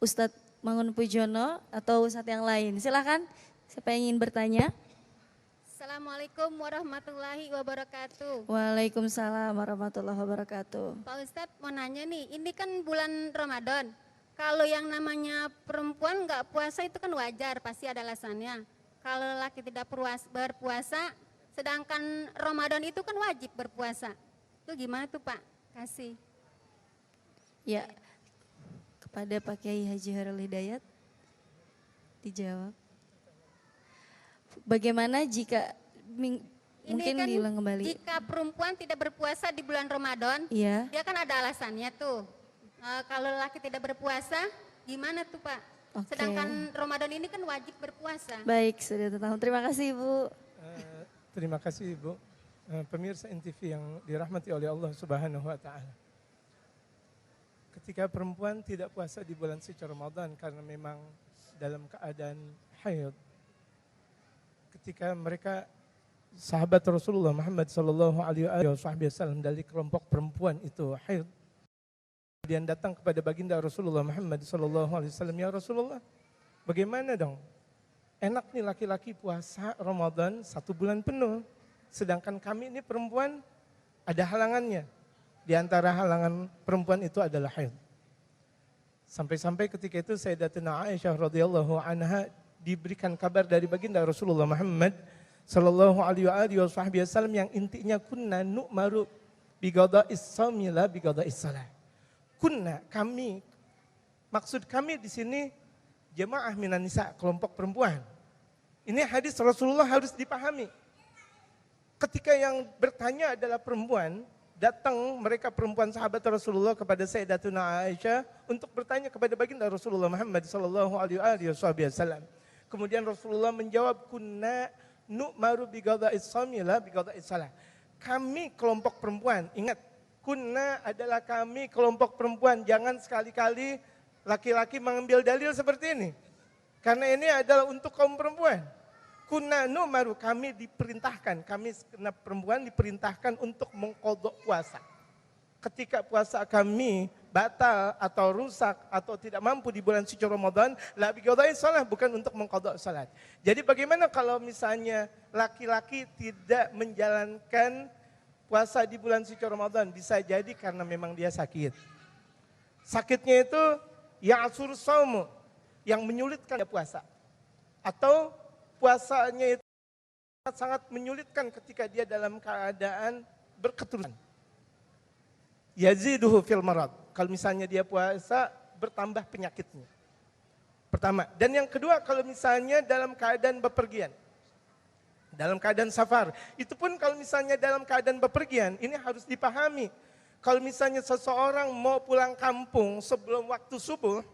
Ustadz Mangun Pujono atau Ustadz yang lain. Silakan, siapa yang ingin bertanya?
Assalamualaikum warahmatullahi wabarakatuh.
Waalaikumsalam warahmatullahi wabarakatuh.
Pak Ustadz mau nanya nih, ini kan bulan Ramadan. Kalau yang namanya perempuan nggak puasa itu kan wajar, pasti ada alasannya. Kalau laki tidak berpuasa, sedangkan Ramadan itu kan wajib berpuasa. Itu gimana tuh Pak? Kasih.
Ya, kepada Pak Kiai Haji Hairul Hidayat dijawab. Bagaimana jika mungkin
kan
diulang kembali?
Jika perempuan tidak berpuasa di bulan Ramadan,
iya,
dia kan ada alasannya tuh. Kalau laki tidak berpuasa, gimana tuh Pak?
Oke.
Sedangkan Ramadan ini kan wajib berpuasa.
Baik, sudah tahu. Terima kasih Ibu.
Terima kasih Ibu. Pemirsa NTV yang dirahmati oleh Allah Subhanahu wa taala. Ketika perempuan tidak puasa di bulan suci Ramadan karena memang dalam keadaan haid. Ketika mereka sahabat Rasulullah Muhammad sallallahu alaihi wasallam dari kelompok perempuan itu haid. Kemudian datang kepada baginda Rasulullah Muhammad sallallahu alaihi wasallam, ya Rasulullah, bagaimana dong? Enak nih laki-laki puasa Ramadan 1 bulan penuh, sedangkan kami ini perempuan ada halangannya. Di antara halangan perempuan itu adalah haid. Sampai-sampai ketika itu Sayyidatina Aisyah radhiyallahu anha diberikan kabar dari baginda Rasulullah Muhammad sallallahu alaihi wasallam yang intinya kunna nu'maru biqada'is shaumi la biqada'is shalah. Kunna, kami, maksud kami di sini jemaah minan nisa, kelompok perempuan. Ini hadis Rasulullah harus dipahami. Ketika yang bertanya adalah perempuan, datang mereka perempuan sahabat Rasulullah kepada Sayyidatuna Aisyah untuk bertanya kepada baginda Rasulullah Muhammad sallallahu alaihi wasallam. Kemudian Rasulullah menjawab, kunna nu'maru biqada'is shaumi la biqada'is shalah. Kami kelompok perempuan, ingat, kunna adalah kami kelompok perempuan. Jangan sekali-kali laki-laki mengambil dalil seperti ini. Karena ini adalah untuk kaum perempuan. Kunna nu'maru, kami diperintahkan, kami karena perempuan diperintahkan untuk mengqadha puasa. Ketika puasa kami batal atau rusak atau tidak mampu di bulan suci Ramadan, la biqada'is shalah, bukan untuk mengqadha salat. Jadi bagaimana kalau misalnya laki-laki tidak menjalankan puasa di bulan suci Ramadan? Bisa jadi karena memang dia sakit. Sakitnya itu ya'sur shaumu, yang menyulitkan dia puasa. Atau puasanya itu sangat menyulitkan ketika dia dalam keadaan berketurunan. Yaziduhu fil marad. Kalau misalnya dia puasa, bertambah penyakitnya. Pertama. Dan yang kedua, kalau misalnya dalam keadaan bepergian. Dalam keadaan safar. Itu pun kalau misalnya dalam keadaan bepergian, ini harus dipahami. Kalau misalnya seseorang mau pulang kampung sebelum waktu subuh,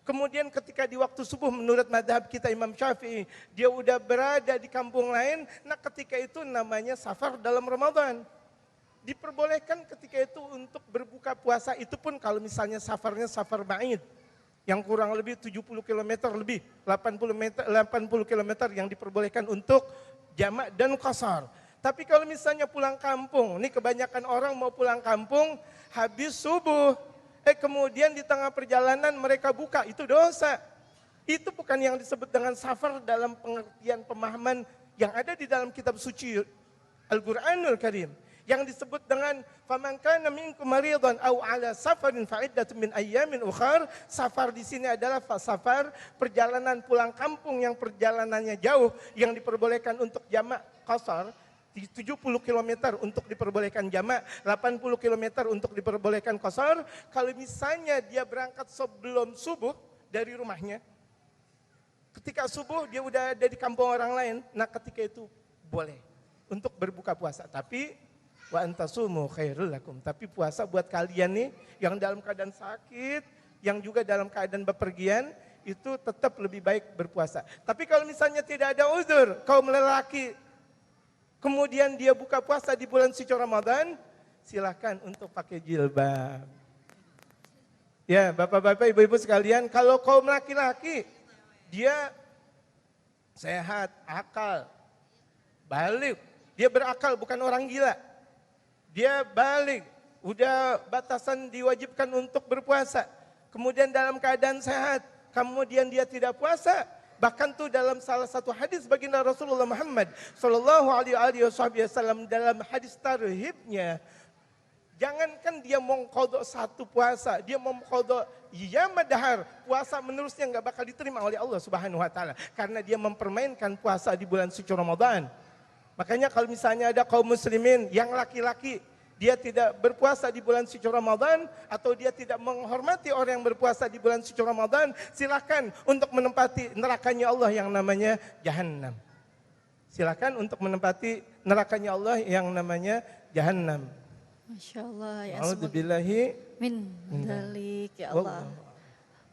kemudian ketika di waktu subuh menurut madhab kita Imam Syafi'i, dia udah berada di kampung lain, nah ketika itu namanya safar dalam Ramadan. Diperbolehkan ketika itu untuk berbuka puasa, itu pun kalau misalnya safarnya safar ba'id, yang kurang lebih 70 km lebih, 80 km yang diperbolehkan untuk jamak dan qasar. Tapi kalau misalnya pulang kampung, ini kebanyakan orang mau pulang kampung habis subuh, kemudian di tengah perjalanan mereka buka, itu dosa. Itu bukan yang disebut dengan safar dalam pengertian pemahaman yang ada di dalam kitab suci Al-Quranul Karim. Yang disebut dengan faman kana minkum maridan aw ala safarin fa iddatun min ayyamin ukhar. Safar di sini adalah safar perjalanan pulang kampung yang perjalanannya jauh, yang diperbolehkan untuk jamak qasar. 70 km untuk diperbolehkan jamak, 80 km untuk diperbolehkan qasar. Kalau misalnya dia berangkat sebelum subuh dari rumahnya, ketika subuh dia udah ada di kampung orang lain, nah ketika itu boleh untuk berbuka puasa. Tapi wa antasumu khairul lakum. Tapi puasa buat kalian nih yang dalam keadaan sakit, yang juga dalam keadaan bepergian, itu tetap lebih baik berpuasa. Tapi kalau misalnya tidak ada uzur, kaum lelaki, kemudian dia buka puasa di bulan suci Ramadan, silakan untuk pakai jilbab. Ya, bapak-bapak, ibu-ibu sekalian, kalau kaum laki-laki, dia sehat, akal, balik. Dia berakal, bukan orang gila. Dia balik, udah batasan diwajibkan untuk berpuasa. Kemudian dalam keadaan sehat, kemudian dia tidak puasa. Bahkan tuh dalam salah satu hadis baginda Rasulullah Muhammad sallallahu alaihi wasallam dalam hadis tarhibnya, jangankan dia mau qadha satu puasa, dia mau qadha yamadhar, puasa menerusnya enggak bakal diterima oleh Allah Subhanahu wa taala karena dia mempermainkan puasa di bulan suci Ramadan. Makanya kalau misalnya ada kaum muslimin yang laki-laki, dia tidak berpuasa di bulan suci Ramadan atau dia tidak menghormati orang yang berpuasa di bulan suci Ramadan, silakan untuk menempati nerakanya Allah yang namanya Jahannam. Silakan untuk menempati nerakanya Allah yang namanya Jahannam.
Masya Allah. Ya,
A'udzubillahi
min dzalik ya Allah.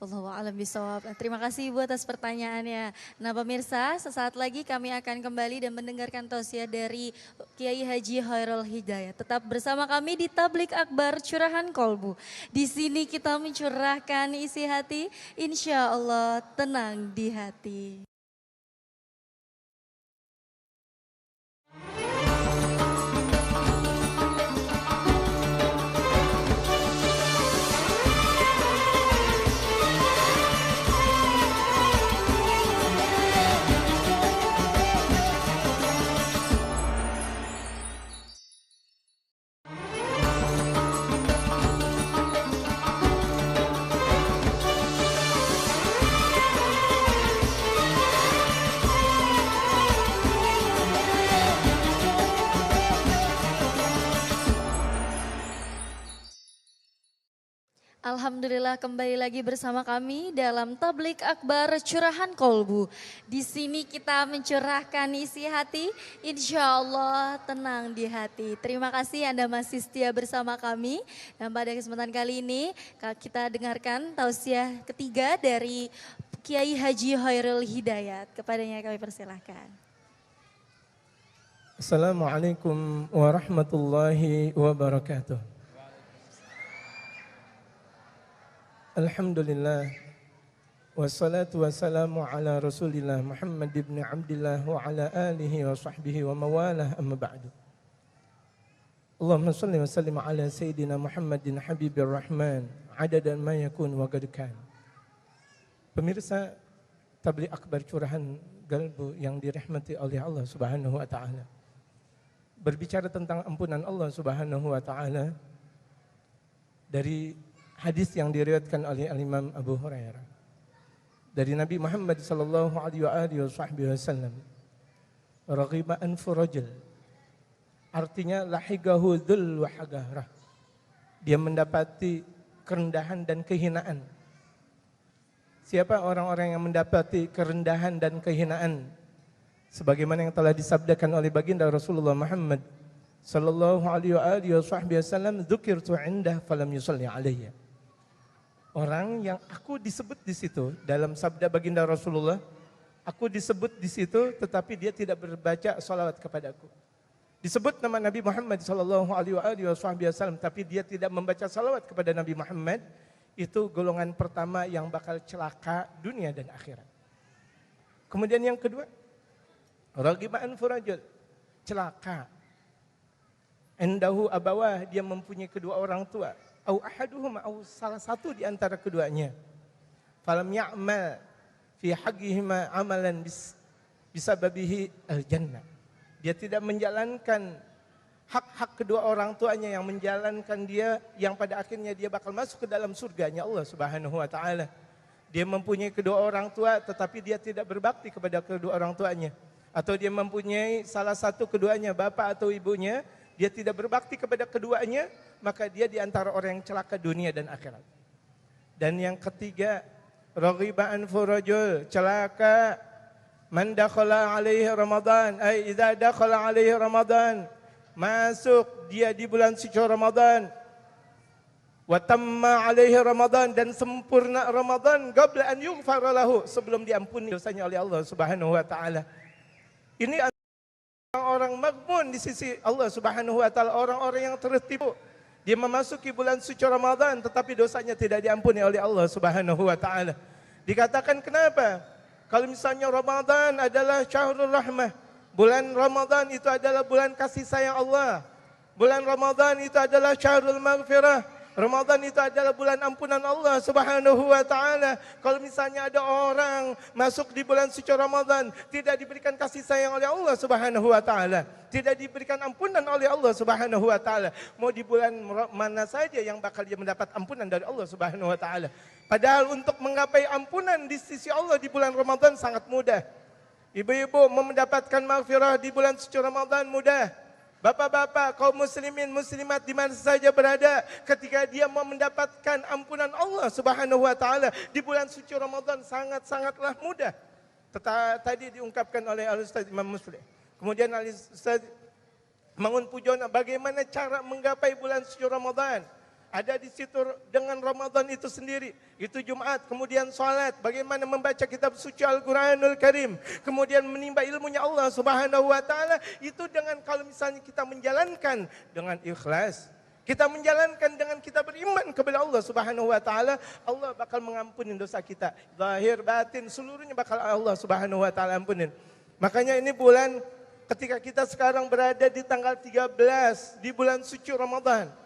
Allahu a'lam bishawab. Terima kasih Ibu atas pertanyaannya. Nah pemirsa, sesaat lagi kami akan kembali dan mendengarkan tausiah dari Kiai Haji Khairul Hidayat. Tetap bersama kami di Tablik Akbar Curahan Kolbu. Di sini kita mencurahkan isi hati, insya Allah tenang di hati. Alhamdulillah kembali lagi bersama kami dalam Tablik Akbar Curahan Kolbu. Di sini kita mencurahkan isi hati, insya Allah tenang di hati. Terima kasih Anda masih setia bersama kami. Dan pada kesempatan kali ini kita dengarkan tausiah ketiga dari Kiai Haji Khairul Hidayat. Kepadanya kami persilahkan.
Assalamualaikum warahmatullahi wabarakatuh. Alhamdulillah wassalatu wassalamu ala Rasulillah Muhammad ibn Abdillah wa ala alihi wa sahbihi wa mawalah amma ba'du. Allahumma salli wa sallim ala Sayyidina Muhammadin Habibir Rahman adadan ma yakun wa qad kan. Pemirsa Tablik Akbar Curahan Kolbu yang dirahmati oleh Allah Subhanahu wa taala. Berbicara tentang ampunan Allah Subhanahu wa taala dari hadis yang diriwayatkan oleh Imam Abu Hurairah dari Nabi Muhammad sallallahu alaihi wasallam. Raghiba anfu rajul. Artinya lahigahu dhul wa hagarah. Dia mendapati kerendahan dan kehinaan. Siapa orang-orang yang mendapati kerendahan dan kehinaan? Sebagaimana yang telah disabdakan oleh baginda Rasulullah Muhammad sallallahu alaihi wasallam, dzukirtu indah falam yusalli alayya. Orang yang aku disebut di situ dalam sabda baginda Rasulullah, aku disebut di situ tetapi dia tidak berbaca salawat kepadaku. Disebut nama Nabi Muhammad sallallahu alaihi wasallam tapi dia tidak membaca salawat kepada Nabi Muhammad, itu golongan pertama yang bakal celaka dunia dan akhirat. Kemudian yang kedua, ragibaan furajul, celaka. Endahu abawah, dia mempunyai kedua orang tua. Au ahaduhum, au salah satu di antara keduanya. Falam ya'mal fi haqqihima amalan bisababihi al-jannah. Dia tidak menjalankan hak-hak kedua orang tuanya yang menjalankan dia, yang pada akhirnya dia bakal masuk ke dalam surganya Allah Subhanahu wa taala. Dia mempunyai kedua orang tua tetapi dia tidak berbakti kepada kedua orang tuanya. Atau dia mempunyai salah satu keduanya, bapak atau ibunya, dia tidak berbakti kepada keduanya, maka dia di antara orang yang celaka dunia dan akhirat. Dan yang ketiga, raghibaan furajul, celaka man dakhala alaihi Ramadan, ay idza dakhala alaihi Ramadan, masuk dia di bulan suci Ramadan, wa tamma alaihi Ramadan, dan sempurna Ramadan qabla an yughfar lahu, sebelum diampuni dosanya oleh Allah Subhanahu wa taala. Ini orang-orang maghbun di sisi Allah Subhanahu wa taala, orang-orang yang tertipu. Dia memasuki bulan suci Ramadan tetapi dosanya tidak diampuni oleh Allah Subhanahu wa taala. Dikatakan kenapa? Kalau misalnya Ramadan adalah syahrul rahmah, bulan Ramadan itu adalah bulan kasih sayang Allah. Bulan Ramadan itu adalah syahrul maghfirah. Ramadan itu adalah bulan ampunan Allah Subhanahu wa taala. Kalau misalnya ada orang masuk di bulan suci Ramadan tidak diberikan kasih sayang oleh Allah Subhanahu wa taala, tidak diberikan ampunan oleh Allah Subhanahu wa taala, mau di bulan mana saja yang bakal dia mendapat ampunan dari Allah Subhanahu wa taala. Padahal untuk menggapai ampunan di sisi Allah di bulan Ramadan sangat mudah. Ibu-ibu mau mendapatkan maghfirah di bulan suci Ramadan mudah. Bapak-bapak, kaum muslimin, muslimat di mana saja berada, ketika dia mau mendapatkan ampunan Allah Subhanahu wa taala di bulan suci Ramadan sangat-sangatlah mudah. Tadi diungkapkan oleh Al-Ustaz Imam Muslim. Kemudian Al-Ustaz Mangun Pujono, bagaimana cara menggapai bulan suci Ramadan? Ada di situ dengan Ramadan itu sendiri. Itu Jumat, kemudian salat, bagaimana membaca kitab suci Al-Quranul Karim, kemudian menimba ilmunya Allah Subhanahu wa taala. Itu dengan kalau misalnya kita menjalankan dengan ikhlas, kita menjalankan dengan kita beriman kepada Allah Subhanahu wa taala, Allah bakal mengampuni dosa kita. Zahir batin seluruhnya bakal Allah Subhanahu wa taala ampunin. Makanya ini bulan, ketika kita sekarang berada di tanggal 13 di bulan suci Ramadan,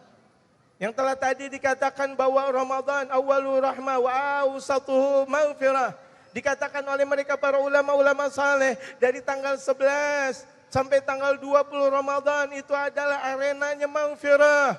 yang telah tadi dikatakan bahwa Ramadan awwalu rahmah wa awsatuhu maghfirah. Dikatakan oleh mereka para ulama-ulama saleh, dari tanggal 11 sampai tanggal 20 Ramadan itu adalah arenanya maghfirah.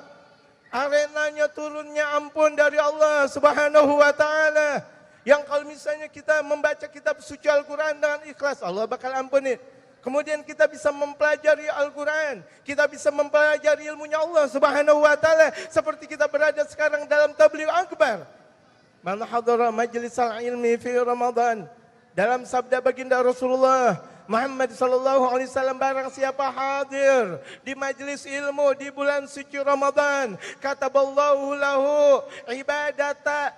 Arenanya turunnya ampun dari Allah Subhanahu wa taala. Yang kalau misalnya kita membaca kitab suci Al-Quran dengan ikhlas, Allah bakal ampuni. Kemudian kita bisa mempelajari Al-Quran, kita bisa mempelajari ilmunya Allah Subhanahu wa taala, seperti kita berada sekarang dalam tabligh akbar. Man hadara majlisal ilmi fi Ramadan. Dalam sabda baginda Rasulullah Muhammad sallallahu alaihi wasallam, barang siapa hadir di majlis ilmu di bulan suci Ramadan, kataballahu lahu ibadata,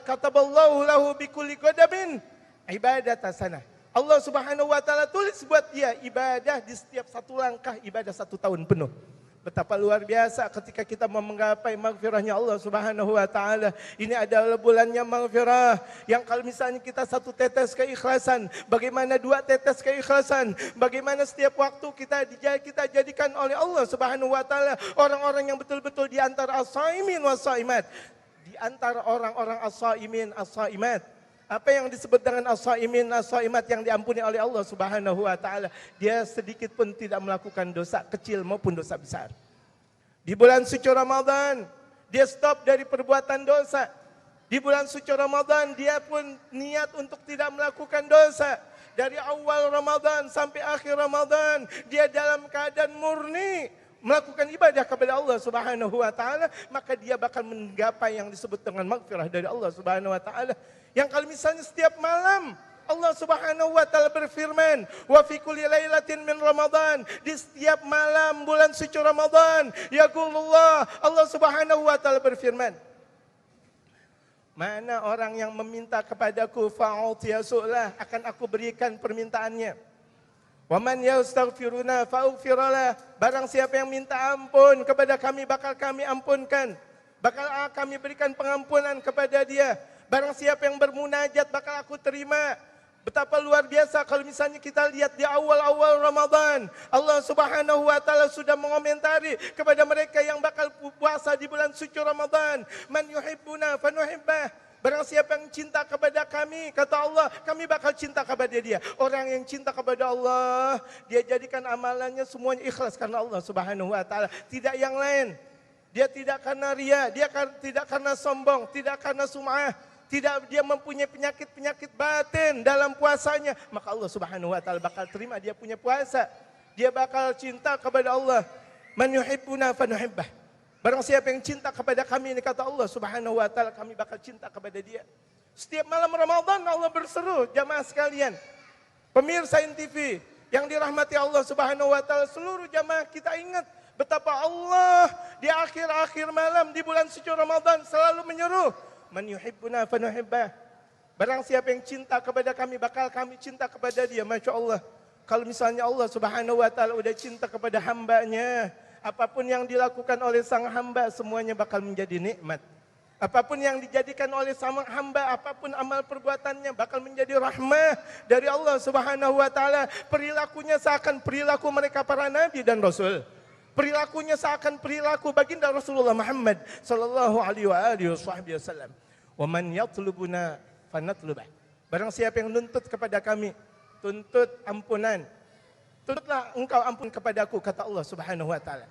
kataballahu lahu bikulli qadamin ibadata sanah. Allah Subhanahu wa taala tulis buat dia ibadah di setiap satu langkah, ibadah 1 tahun penuh. Betapa luar biasa ketika kita mau menggapai maghfirahnya Allah Subhanahu wa taala. Ini adalah bulannya maghfirah, yang kalau misalnya kita 1 tetes keikhlasan, bagaimana 2 tetes keikhlasan, bagaimana setiap waktu kita jadikan oleh Allah Subhanahu wa taala orang-orang yang betul-betul di antara as-shaimin was-shaimat, di antara orang-orang as-shaimin as-shaimat. Apa yang disebut dengan as-shaimin as-shaimat yang diampuni oleh Allah Subhanahu wa taala? Dia sedikit pun tidak melakukan dosa kecil maupun dosa besar. Di bulan suci Ramadan, dia stop dari perbuatan dosa. Di bulan suci Ramadan, dia pun niat untuk tidak melakukan dosa. dari awal Ramadan sampai akhir Ramadan, dia dalam keadaan murni melakukan ibadah kepada Allah Subhanahu wa taala, maka dia bakal menggapai yang disebut dengan maghfirah dari Allah Subhanahu wa taala. Yang kalau misalnya setiap malam Allah Subhanahu wa taala berfirman, "Wa fi kulli lailatin min Ramadan," di setiap malam bulan suci Ramadan, yaqulullah, Allah Subhanahu wa taala berfirman, mana orang yang meminta kepadaku fa'utiyasulah, akan aku berikan permintaannya. Wa man yastaghfiruna fa'ughfiralah, barang siapa yang minta ampun kepada kami bakal kami ampunkan, bakal kami berikan pengampunan kepada dia. Barang siapa yang bermunajat bakal aku terima. Betapa luar biasa kalau misalnya kita lihat di awal-awal Ramadan, Allah Subhanahu wa taala sudah mengomentari kepada mereka yang bakal puasa di bulan suci Ramadan, man yuhibbuna fanuhibbah. Barang siapa yang cinta kepada kami, kata Allah, kami bakal cinta kepada dia. Orang yang cinta kepada Allah, dia jadikan amalannya semuanya ikhlas karena Allah Subhanahu wa taala, tidak yang lain. Dia tidak karena ria, dia tidak karena sombong, tidak karena sum'ah. Tidak dia mempunyai penyakit-penyakit batin dalam puasanya, maka Allah Subhanahu wa taala bakal terima dia punya puasa. Dia bakal cinta kepada Allah. Man yuhibbuna fanuhibbah. Barang siapa yang cinta kepada kami, ini kata Allah Subhanahu wa taala, kami bakal cinta kepada dia. Setiap malam Ramadan Allah berseru, jamaah sekalian, pemirsa NTV yang dirahmati Allah Subhanahu wa taala, seluruh jamaah kita ingat betapa Allah di akhir-akhir malam di bulan suci Ramadan selalu menyeru, man yuhibbuna fanuhibbah. Barang siapa yang cinta kepada kami, bakal kami cinta kepada dia. Masya Allah. Kalau misalnya Allah Subhanahu wa taala udah cinta kepada hambanya, apapun yang dilakukan oleh sang hamba semuanya bakal menjadi nikmat. Apapun yang dijadikan oleh sang hamba, apapun amal perbuatannya bakal menjadi rahmah dari Allah Subhanahu wa taala. Perilakunya seakan perilaku mereka para nabi dan rasul. Perilakunya seakan perilaku baginda Rasulullah Muhammad sallallahu alaihi wasallam. Wa man yatlubuna fanatlubah. Barang siapa yang nuntut kepada kami, tuntut ampunan. Tuntutlah engkau ampun kepadaku, kata Allah Subhanahu wa taala.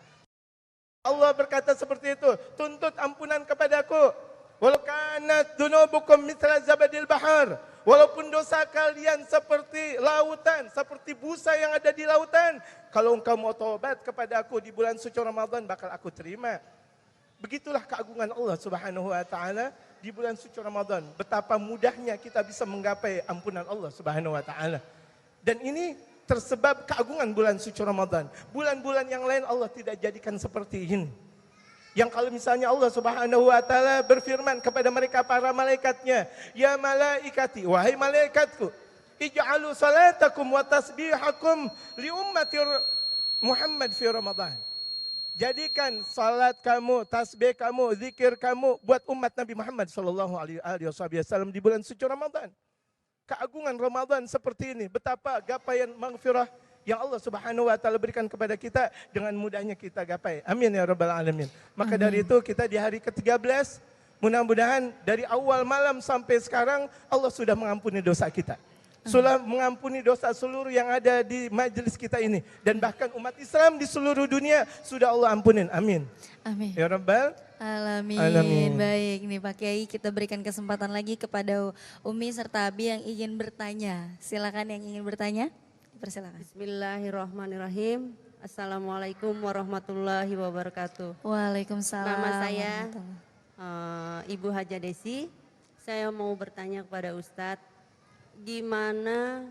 Allah berkata seperti itu, tuntut ampunan kepadaku. Walau kanat dunubukum mithla zabadil bahar. Walaupun dosa kalian seperti lautan, seperti busa yang ada di lautan, kalau engkau mau taubat kepada aku di bulan suci Ramadan, bakal aku terima. Begitulah keagungan Allah Subhanahu wa taala di bulan suci Ramadan. Betapa mudahnya kita bisa menggapai ampunan Allah Subhanahu wa taala. Dan ini tersebab keagungan bulan suci Ramadan. Bulan-bulan yang lain Allah tidak jadikan seperti ini. Yang kalau misalnya Allah Subhanahu wa taala berfirman kepada mereka para malaikatnya, ya malaikati, wahai malaikatku, ij'alu salatakum wa tasbihakum li ummati Muhammad fi Ramadan. Jadikan salat kamu, tasbih kamu, zikir kamu buat umat Nabi Muhammad sallallahu alaihi wasallam di bulan suci Ramadan. Keagungan Ramadan seperti ini, betapa gapaian maghfirah yang Allah Subhanahu wa taala berikan kepada kita, dengan mudahnya kita gapai. Amin ya rabbal alamin. Maka dari itu kita di hari ke-13, mudah-mudahan dari awal malam sampai sekarang Allah sudah mengampuni dosa kita. Sudah mengampuni dosa seluruh yang ada di majelis kita ini, dan bahkan umat Islam di seluruh dunia sudah Allah ampunin. Amin.
Amin.
Ya rabbal
Alamin.
Alamin.
Baik, nih Pak Kiai, kita berikan kesempatan lagi kepada Umi serta Abi yang ingin bertanya. Silakan yang ingin bertanya, persilakan.
Bismillahirrahmanirrahim. Assalamualaikum warahmatullahi wabarakatuh.
Waalaikumsalam.
Nama saya
warahmatullahi.
Ibu Haja Desi. Saya mau bertanya kepada Ustadz, gimana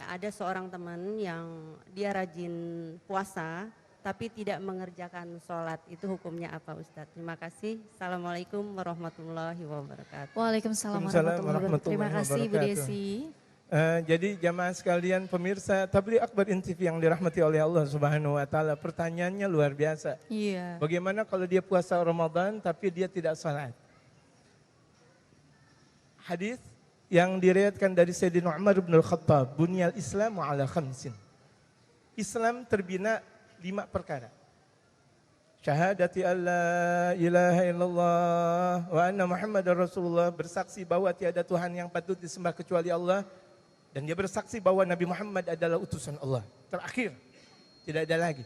ada seorang teman yang dia rajin puasa tapi tidak mengerjakan sholat, itu hukumnya apa Ustadz? Terima kasih. Assalamualaikum warahmatullahi wabarakatuh.
Waalaikumsalam warahmatullahi wabarakatuh. Terima kasih Ibu Desi.
Jadi jamaah sekalian pemirsa Tabligh Akbar NTV yang dirahmati oleh Allah Subhanahu wa taala, pertanyaannya luar biasa.
Iya.
Bagaimana kalau dia puasa Ramadan tapi dia tidak salat? Hadis yang diriwayatkan dari Sayyidina Umar bin Al-Khattab, bunyal Islamu ala khamsin. Islam terbina 5 perkara. Syahadati alla ilaha illallah wa anna Muhammadar Rasulullah, bersaksi bahwa tiada Tuhan yang patut disembah kecuali Allah, dan dia bersaksi bahwa Nabi Muhammad adalah utusan Allah. Terakhir, tidak ada lagi.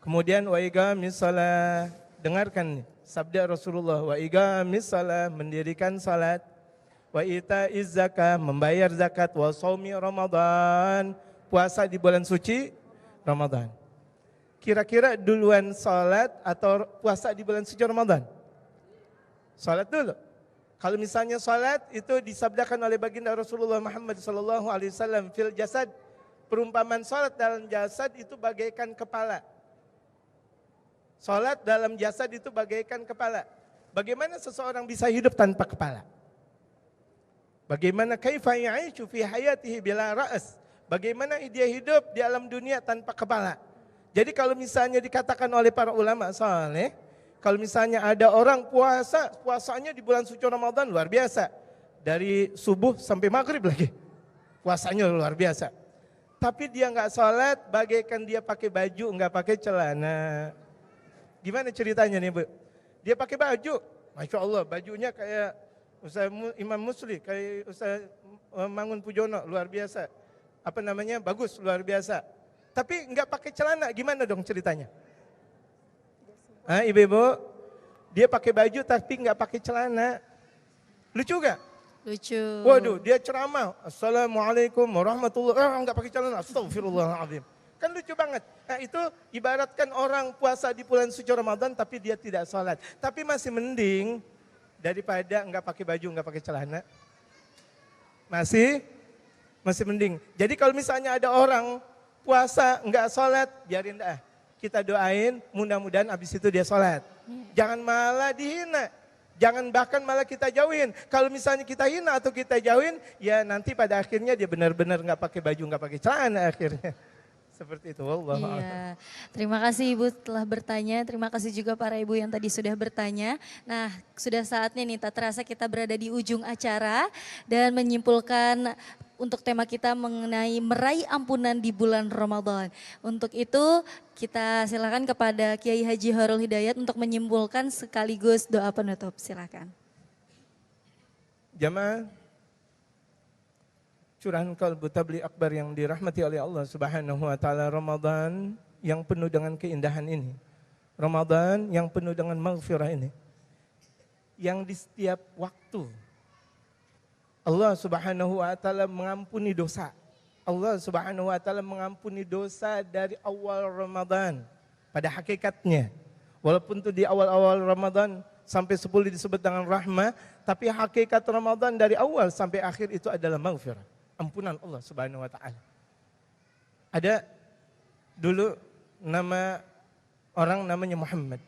Kemudian wa iqamis shalah, dengarkan nih, sabda Rasulullah, wa iqamis shalah, mendirikan salat. wa ita'iz zakah, membayar zakat, wa shaumi Ramadan, puasa di bulan suci Ramadan. Kira-kira duluan salat atau puasa di bulan suci Ramadan? Salat dulu. Kalau misalnya salat itu disabdakan oleh baginda Rasulullah Muhammad SAW fil jasad, perumpamaan salat dalam jasad itu bagaikan kepala. Salat dalam jasad itu bagaikan kepala. Bagaimana seseorang bisa hidup tanpa kepala? Bagaimana kaifa ya'ishu fi hayatihi bila ra's? Bagaimana dia hidup di alam dunia tanpa kepala? Jadi kalau misalnya dikatakan oleh para ulama saleh, kalau misalnya ada orang puasanya di bulan suci Ramadan luar biasa. Dari subuh sampai maghrib lagi. Puasanya luar biasa. Tapi dia nggak sholat, bagaikan dia pakai baju, nggak pakai celana. Gimana ceritanya nih Bu? Dia pakai baju, Masya Allah, bajunya kayak Ustaz Imam Musli, kayak Ustaz Mangun Pujono, luar biasa. Apa namanya, bagus, luar biasa. Tapi nggak pakai celana, gimana dong ceritanya? Ibu-ibu, dia pakai baju tapi nggak pakai celana. Lucu gak?
Lucu.
Waduh, dia ceramah. Assalamualaikum warahmatullahi wabarakatuh. Nggak pakai celana. Astagfirullahaladzim. Kan lucu banget. Nah itu ibaratkan orang puasa di bulan suci Ramadan tapi dia tidak sholat. Tapi masih mending daripada nggak pakai baju, nggak pakai celana. Masih mending. Jadi kalau misalnya ada orang puasa nggak sholat, biarin dah. Kita doain, mudah-mudahan abis itu dia sholat. Jangan malah dihina. Jangan bahkan malah kita jauhin. Kalau misalnya kita hina atau kita jauhin, ya nanti pada akhirnya dia benar-benar nggak pakai baju, nggak pakai celana akhirnya. Seperti itu.
Iya. Terima kasih Ibu telah bertanya. Terima kasih juga para ibu yang tadi sudah bertanya. Nah, sudah saatnya nih, tak terasa kita berada di ujung acara dan menyimpulkan untuk tema kita mengenai meraih ampunan di bulan Ramadan. Untuk itu kita silakan kepada Kiai Haji Horul Hidayat untuk menyimpulkan sekaligus doa penutup. Silakan.
Jamaah curahan kalbu tabligh akbar yang dirahmati oleh Allah Subhanahu wa taala, Ramadan yang penuh dengan keindahan ini. Ramadan yang penuh dengan maghfirah ini. Yang di setiap waktu Allah Subhanahu wa taala mengampuni dosa. Allah Subhanahu wa taala mengampuni dosa dari awal Ramadan. Pada hakikatnya, walaupun itu di awal-awal Ramadan sampai 10 disebut dengan rahmah, tapi hakikat Ramadan dari awal sampai akhir itu adalah maghfirah, ampunan Allah Subhanahu wa taala. Ada dulu nama orang namanya Muhammad.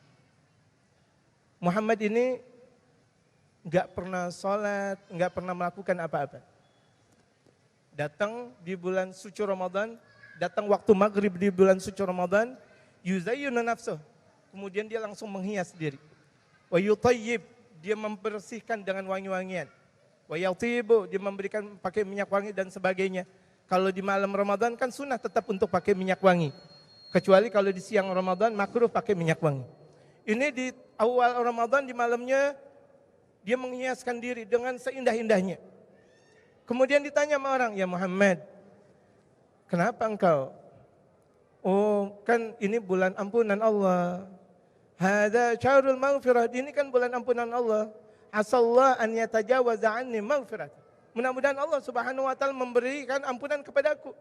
Muhammad ini nggak pernah sholat, nggak pernah melakukan apa-apa. Datang di bulan suci Ramadan, datang waktu maghrib di bulan suci Ramadan, yuzayyinu nafsuh, kemudian dia langsung menghias diri. Wa yutayyib, dia membersihkan dengan wangi-wangian. Wa yatibu, dia memberikan pakai minyak wangi dan sebagainya. Kalau di malam Ramadan kan sunnah tetap untuk pakai minyak wangi. Kecuali kalau di siang Ramadan makruh pakai minyak wangi. Ini di awal Ramadan di malamnya dia menghiaskan diri dengan seindah-indahnya. Kemudian ditanya sama orang, ya Muhammad, kenapa engkau? Oh kan ini bulan ampunan Allah. Hada syahrul maghfirah, ini kan bulan ampunan Allah. Asallah an yatajawaza anni maghfirah. Mudah-mudahan Allah Subhanahu wa taala memberikan ampunan kepadaku.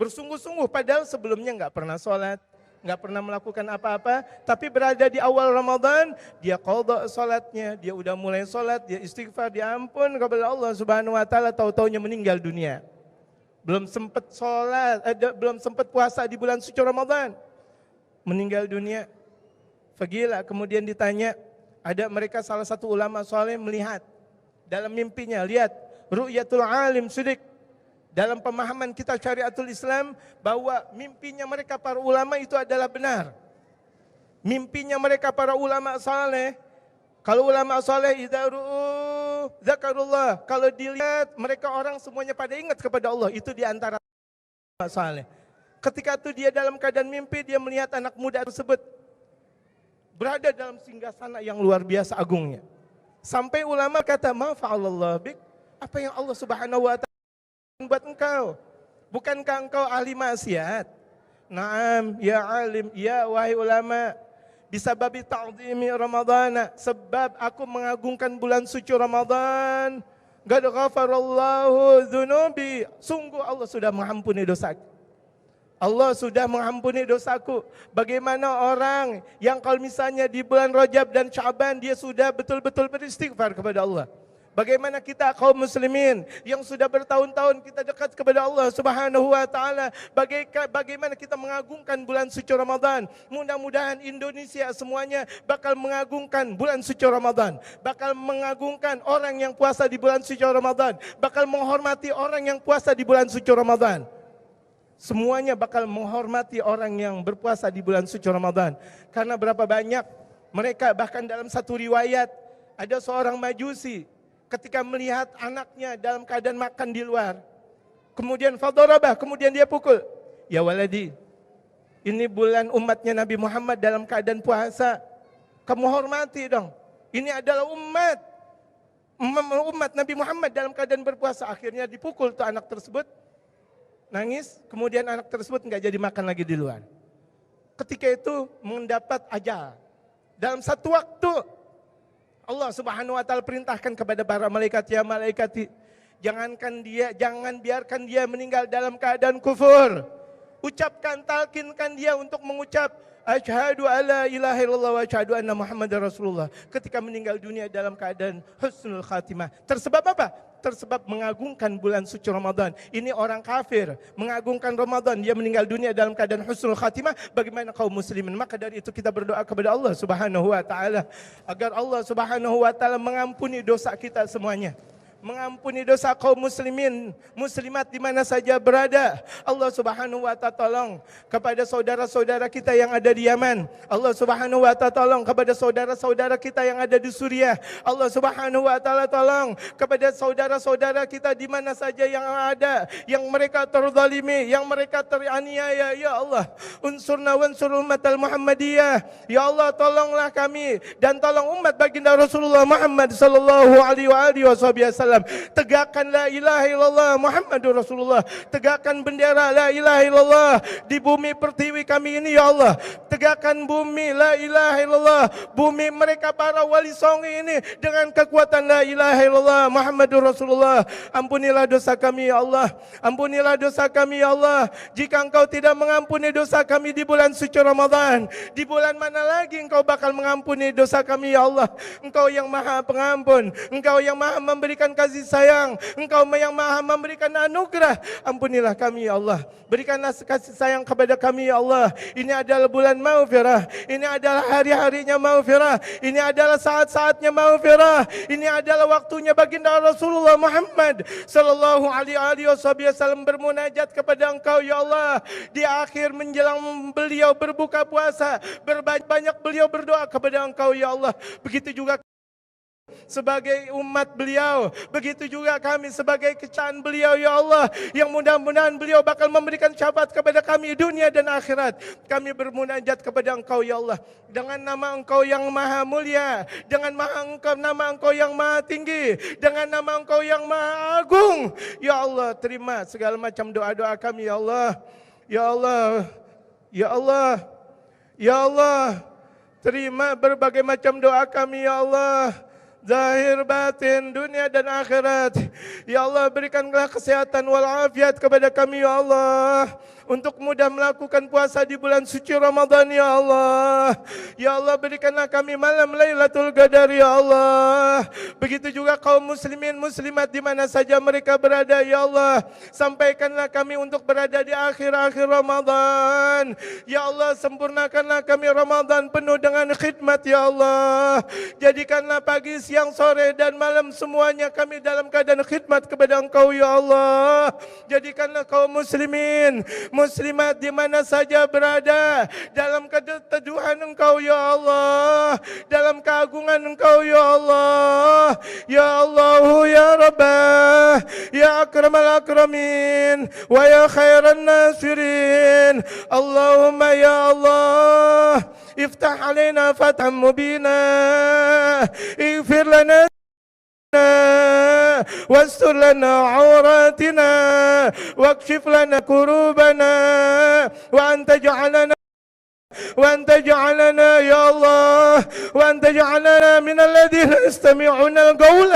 Bersungguh-sungguh padahal sebelumnya enggak pernah sholat, nggak pernah melakukan apa-apa, tapi berada di awal Ramadan, dia qadha salatnya, dia udah mulai salat, dia istighfar, dia ampun kepada Allah Subhanahu wa taala, tahu-taunya meninggal dunia. Belum sempat salat, belum sempat puasa di bulan suci Ramadan. Meninggal dunia. Fagila, kemudian ditanya, ada mereka salah satu ulama saleh melihat dalam mimpinya, lihat ru'yatul alim sidik. Dalam pemahaman kita syariatul Islam bahwa mimpinya mereka para ulama itu adalah benar. Mimpinya mereka para ulama saleh. Kalau ulama saleh idza ru'u zakarullah, kalau dilihat mereka orang semuanya pada ingat kepada Allah, itu di antara ulama saleh. Ketika itu dia dalam keadaan mimpi, dia melihat anak muda tersebut berada dalam singgasana yang luar biasa agungnya. Sampai ulama kata, "Ma fa'alallah bik?" Apa yang Allah Subhanahu wa taala buat engkau? Bukankah engkau ahli maksiat? Naam, ya alim, ya wahai ulama, bisababi ta'zimi Ramadhan, sebab aku mengagungkan bulan suci Ramadan, Qad ghafarallahu dzunubi. Sungguh Allah sudah mengampuni dosaku. Allah sudah mengampuni dosaku. Bagaimana orang yang kalau misalnya di bulan Rajab dan Syaban dia sudah betul-betul beristighfar kepada Allah. Bagaimana kita kaum muslimin yang sudah bertahun-tahun kita dekat kepada Allah Subhanahu wa taala, bagaimana kita mengagungkan bulan suci Ramadan. Mudah-mudahan Indonesia semuanya bakal mengagungkan bulan suci Ramadan, bakal mengagungkan orang yang puasa di bulan suci Ramadan, bakal menghormati orang yang puasa di bulan suci Ramadan. Semuanya bakal menghormati orang yang berpuasa di bulan suci Ramadan. Karena berapa banyak mereka, bahkan dalam satu riwayat ada seorang majusi ketika melihat anaknya dalam keadaan makan di luar, kemudian fadarabah, kemudian dia pukul. Ya waladi, ini bulan umatnya Nabi Muhammad dalam keadaan puasa, kamu hormati dong. Ini adalah umat Nabi Muhammad dalam keadaan berpuasa. Akhirnya dipukul tuh anak tersebut, nangis, kemudian anak tersebut nggak jadi makan lagi di luar. Ketika itu mendapat ajal. Dalam satu waktu Allah Subhanahu wa taala perintahkan kepada para malaikat, ya malaikati, jangan biarkan dia meninggal dalam keadaan kufur. Ucapkan, talkinkan dia untuk mengucap asyhadu alla ilaha illallah wa asyhadu anna muhammadar rasulullah ketika meninggal dunia dalam keadaan husnul khatimah. Tersebab apa? Tersebab mengagungkan bulan suci Ramadan. Ini orang kafir mengagungkan Ramadan, dia meninggal dunia dalam keadaan husnul khatimah. Bagaimana kaum muslimin? Maka dari itu kita berdoa kepada Allah Subhanahu wa taala agar Allah Subhanahu wa taala mengampuni dosa kita semuanya, mengampuni dosa kaum muslimin, muslimat di mana saja berada. Allah Subhanahu wa taala tolong kepada saudara-saudara kita yang ada di Yaman. Allah Subhanahu wa taala tolong kepada saudara-saudara kita yang ada di Suriah. Allah Subhanahu wa taala tolong kepada saudara-saudara kita di mana saja yang ada, yang mereka terzalimi, yang mereka teraniaya. Ya Allah, unsurna wansur ummatal Muhammadiyah. Ya Allah, tolonglah kami dan tolong umat baginda Rasulullah Muhammad sallallahu alaihi wasallam. Tegakkan la ilaha illallah Muhammadur Rasulullah. Tegakkan bendera la ilaha illallah di bumi pertiwi kami ini ya Allah. Tegakkan bumi la ilaha illallah, bumi mereka para wali songo ini dengan kekuatan la ilaha illallah Muhammadur Rasulullah. Ampunilah dosa kami ya Allah. Ampunilah dosa kami ya Allah. Jika Engkau tidak mengampuni dosa kami di bulan suci Ramadan, di bulan mana lagi Engkau bakal mengampuni dosa kami ya Allah. Engkau yang maha pengampun, Engkau yang maha memberikan kasih sayang, Engkau yang maha memberikan anugerah. Ampunilah kami ya Allah. Berikanlah kasih sayang kepada kami ya Allah. Ini adalah bulan maghfirah. Ini adalah hari-harinya maghfirah. Ini adalah saat-saatnya maghfirah. Ini adalah waktunya baginda Rasulullah Muhammad sallallahu alaihi wasallam bermunajat kepada Engkau ya Allah. Di akhir menjelang beliau berbuka puasa, banyak beliau berdoa kepada Engkau ya Allah. Begitu juga sebagai umat beliau, begitu juga kami sebagai kecan beliau ya Allah, yang mudah-mudahan beliau bakal memberikan syafaat kepada kami dunia dan akhirat. Kami bermunajat kepada Engkau ya Allah dengan nama Engkau yang maha mulia, dengan nama Engkau yang maha tinggi, dengan nama Engkau yang maha agung. Ya Allah, terima segala macam doa-doa kami ya Allah. Ya Allah, ya Allah, ya Allah, terima berbagai macam doa kami ya Allah, zahir batin dunia dan akhirat. Ya Allah, berikanlah kesehatan walafiat kepada kami ya Allah, untuk mudah melakukan puasa di bulan suci Ramadan ya Allah. Ya Allah, berikanlah kami malam Lailatul Qadar ya Allah. Begitu juga kaum muslimin muslimat di mana saja mereka berada ya Allah. Sampaikanlah kami untuk berada di akhir-akhir Ramadan. Ya Allah, sempurnakanlah kami Ramadan penuh dengan khidmat ya Allah. Jadikanlah pagi, siang, sore dan malam semuanya kami dalam keadaan khidmat kepada Engkau ya Allah. Jadikanlah kaum muslimin muslimat di mana saja berada dalam keteduhan Engkau ya Allah, dalam keagungan Engkau ya Allah. Ya Allah ya Rabbah, ya akramal akramin, wa ya khairan nasirin. Allahumma ya Allah, iftah alaina fathan mubina, ighfir lana واستر لنا عوراتنا واكشف لنا كروبنا وأن تجعلنا وأن تجعلنا يا الله وأن تجعلنا من الذين يستمعون القول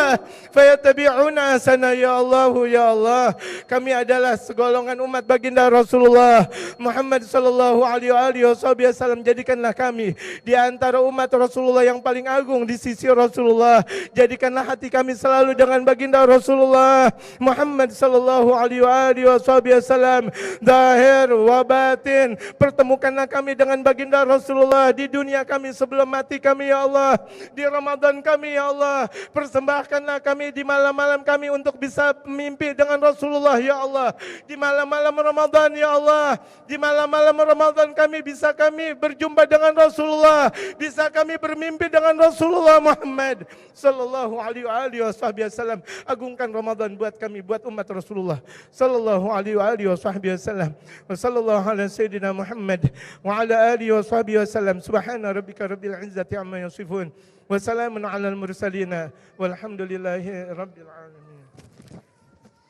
فيتبعون أحسنه ya Allah ya Allah. Kami adalah segolongan umat baginda Rasulullah Muhammad sallallahu alaihi wasallam. Jadikanlah kami di antara umat Rasulullah yang paling agung di sisi Rasulullah. Jadikanlah hati kami selalu dengan baginda Rasulullah Muhammad sallallahu alaihi wasallam. Zahir wa batin, pertemukanlah kami dengan baginda Rasulullah di dunia kami sebelum mati kami ya Allah. Di Ramadan kami ya Allah. Persembahkanlah kami di malam-malam kami untuk bisa mimpi dengan Rasulullah ya Allah. Di malam-malam Ramadan ya Allah. Di malam-malam Ramadan kami bisa kami berjumpa dengan Rasulullah. Bisa kami bermimpi dengan Rasulullah Muhammad sallallahu alaihi wasallam. Agungkan Ramadan buat kami, buat umat Rasulullah sallallahu alaihi wasallam. Wa sallallahu ala sayyidina Muhammad wa ala alihi wa sahbihi wasallam. Subhana rabbika rabbil izzati amma yasifun wa salamun alal mursalin walhamdulillahi rabbil alamin.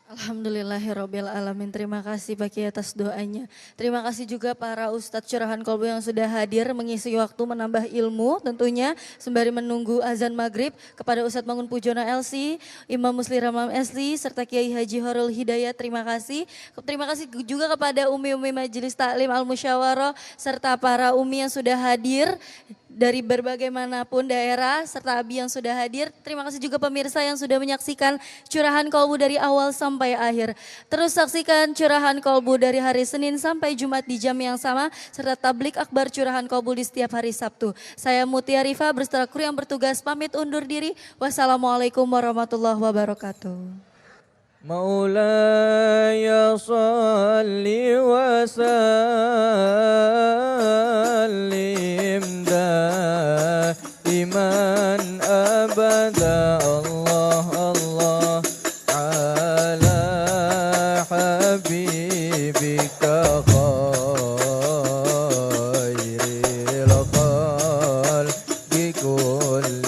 Alhamdulillahirabbil alamin. Terima kasih Pak Kiai atas doanya. Terima kasih juga para ustadz curahan kolbu yang sudah hadir mengisi waktu menambah ilmu tentunya sembari menunggu azan maghrib. Kepada Ustadz Mangun Pujono LC, Imam Musli Ramam Sli serta Kiai Haji Horul Hidayat, terima kasih. Terima kasih juga kepada umi-umi Majelis Taklim Al Musyawarah serta para umi yang sudah hadir dari berbagai manapun daerah serta abi yang sudah hadir. Terima kasih juga pemirsa yang sudah menyaksikan curahan kolbu dari awal sampai akhir. Terus saksikan curahan kolbu dari hari Senin sampai Jumat di jam yang sama serta tablik akbar curahan kolbu di setiap hari Sabtu. Saya Mutia Rifa beserta kru yang bertugas pamit undur diri. Wassalamualaikum warahmatullahi wabarakatuh.
مولاي صل وسلم دائما أبدا الله الله على حبيبك خير الخلق كلهم.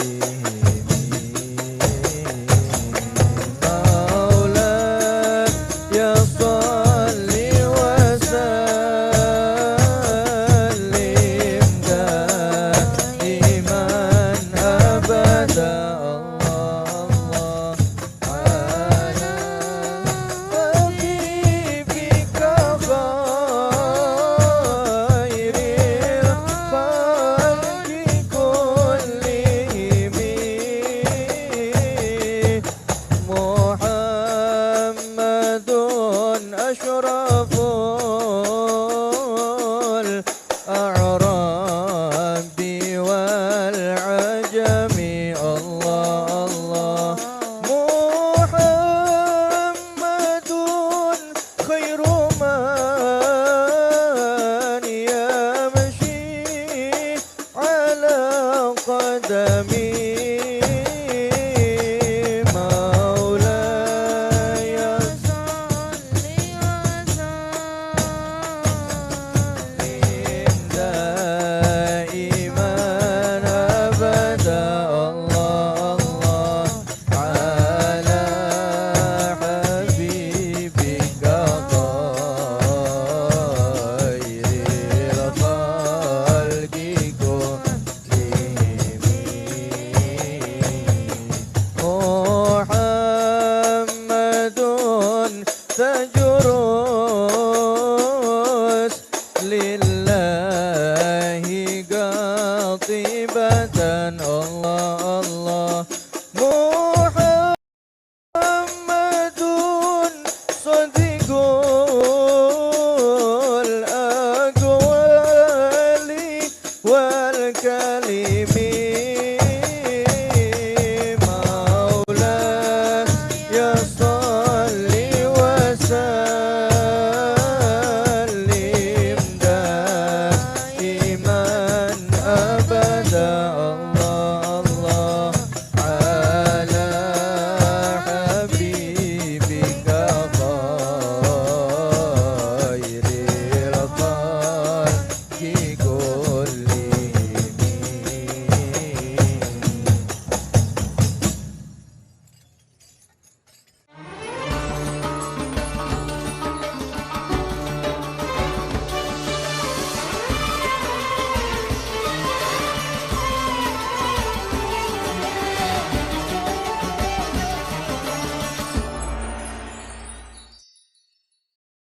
Sejuk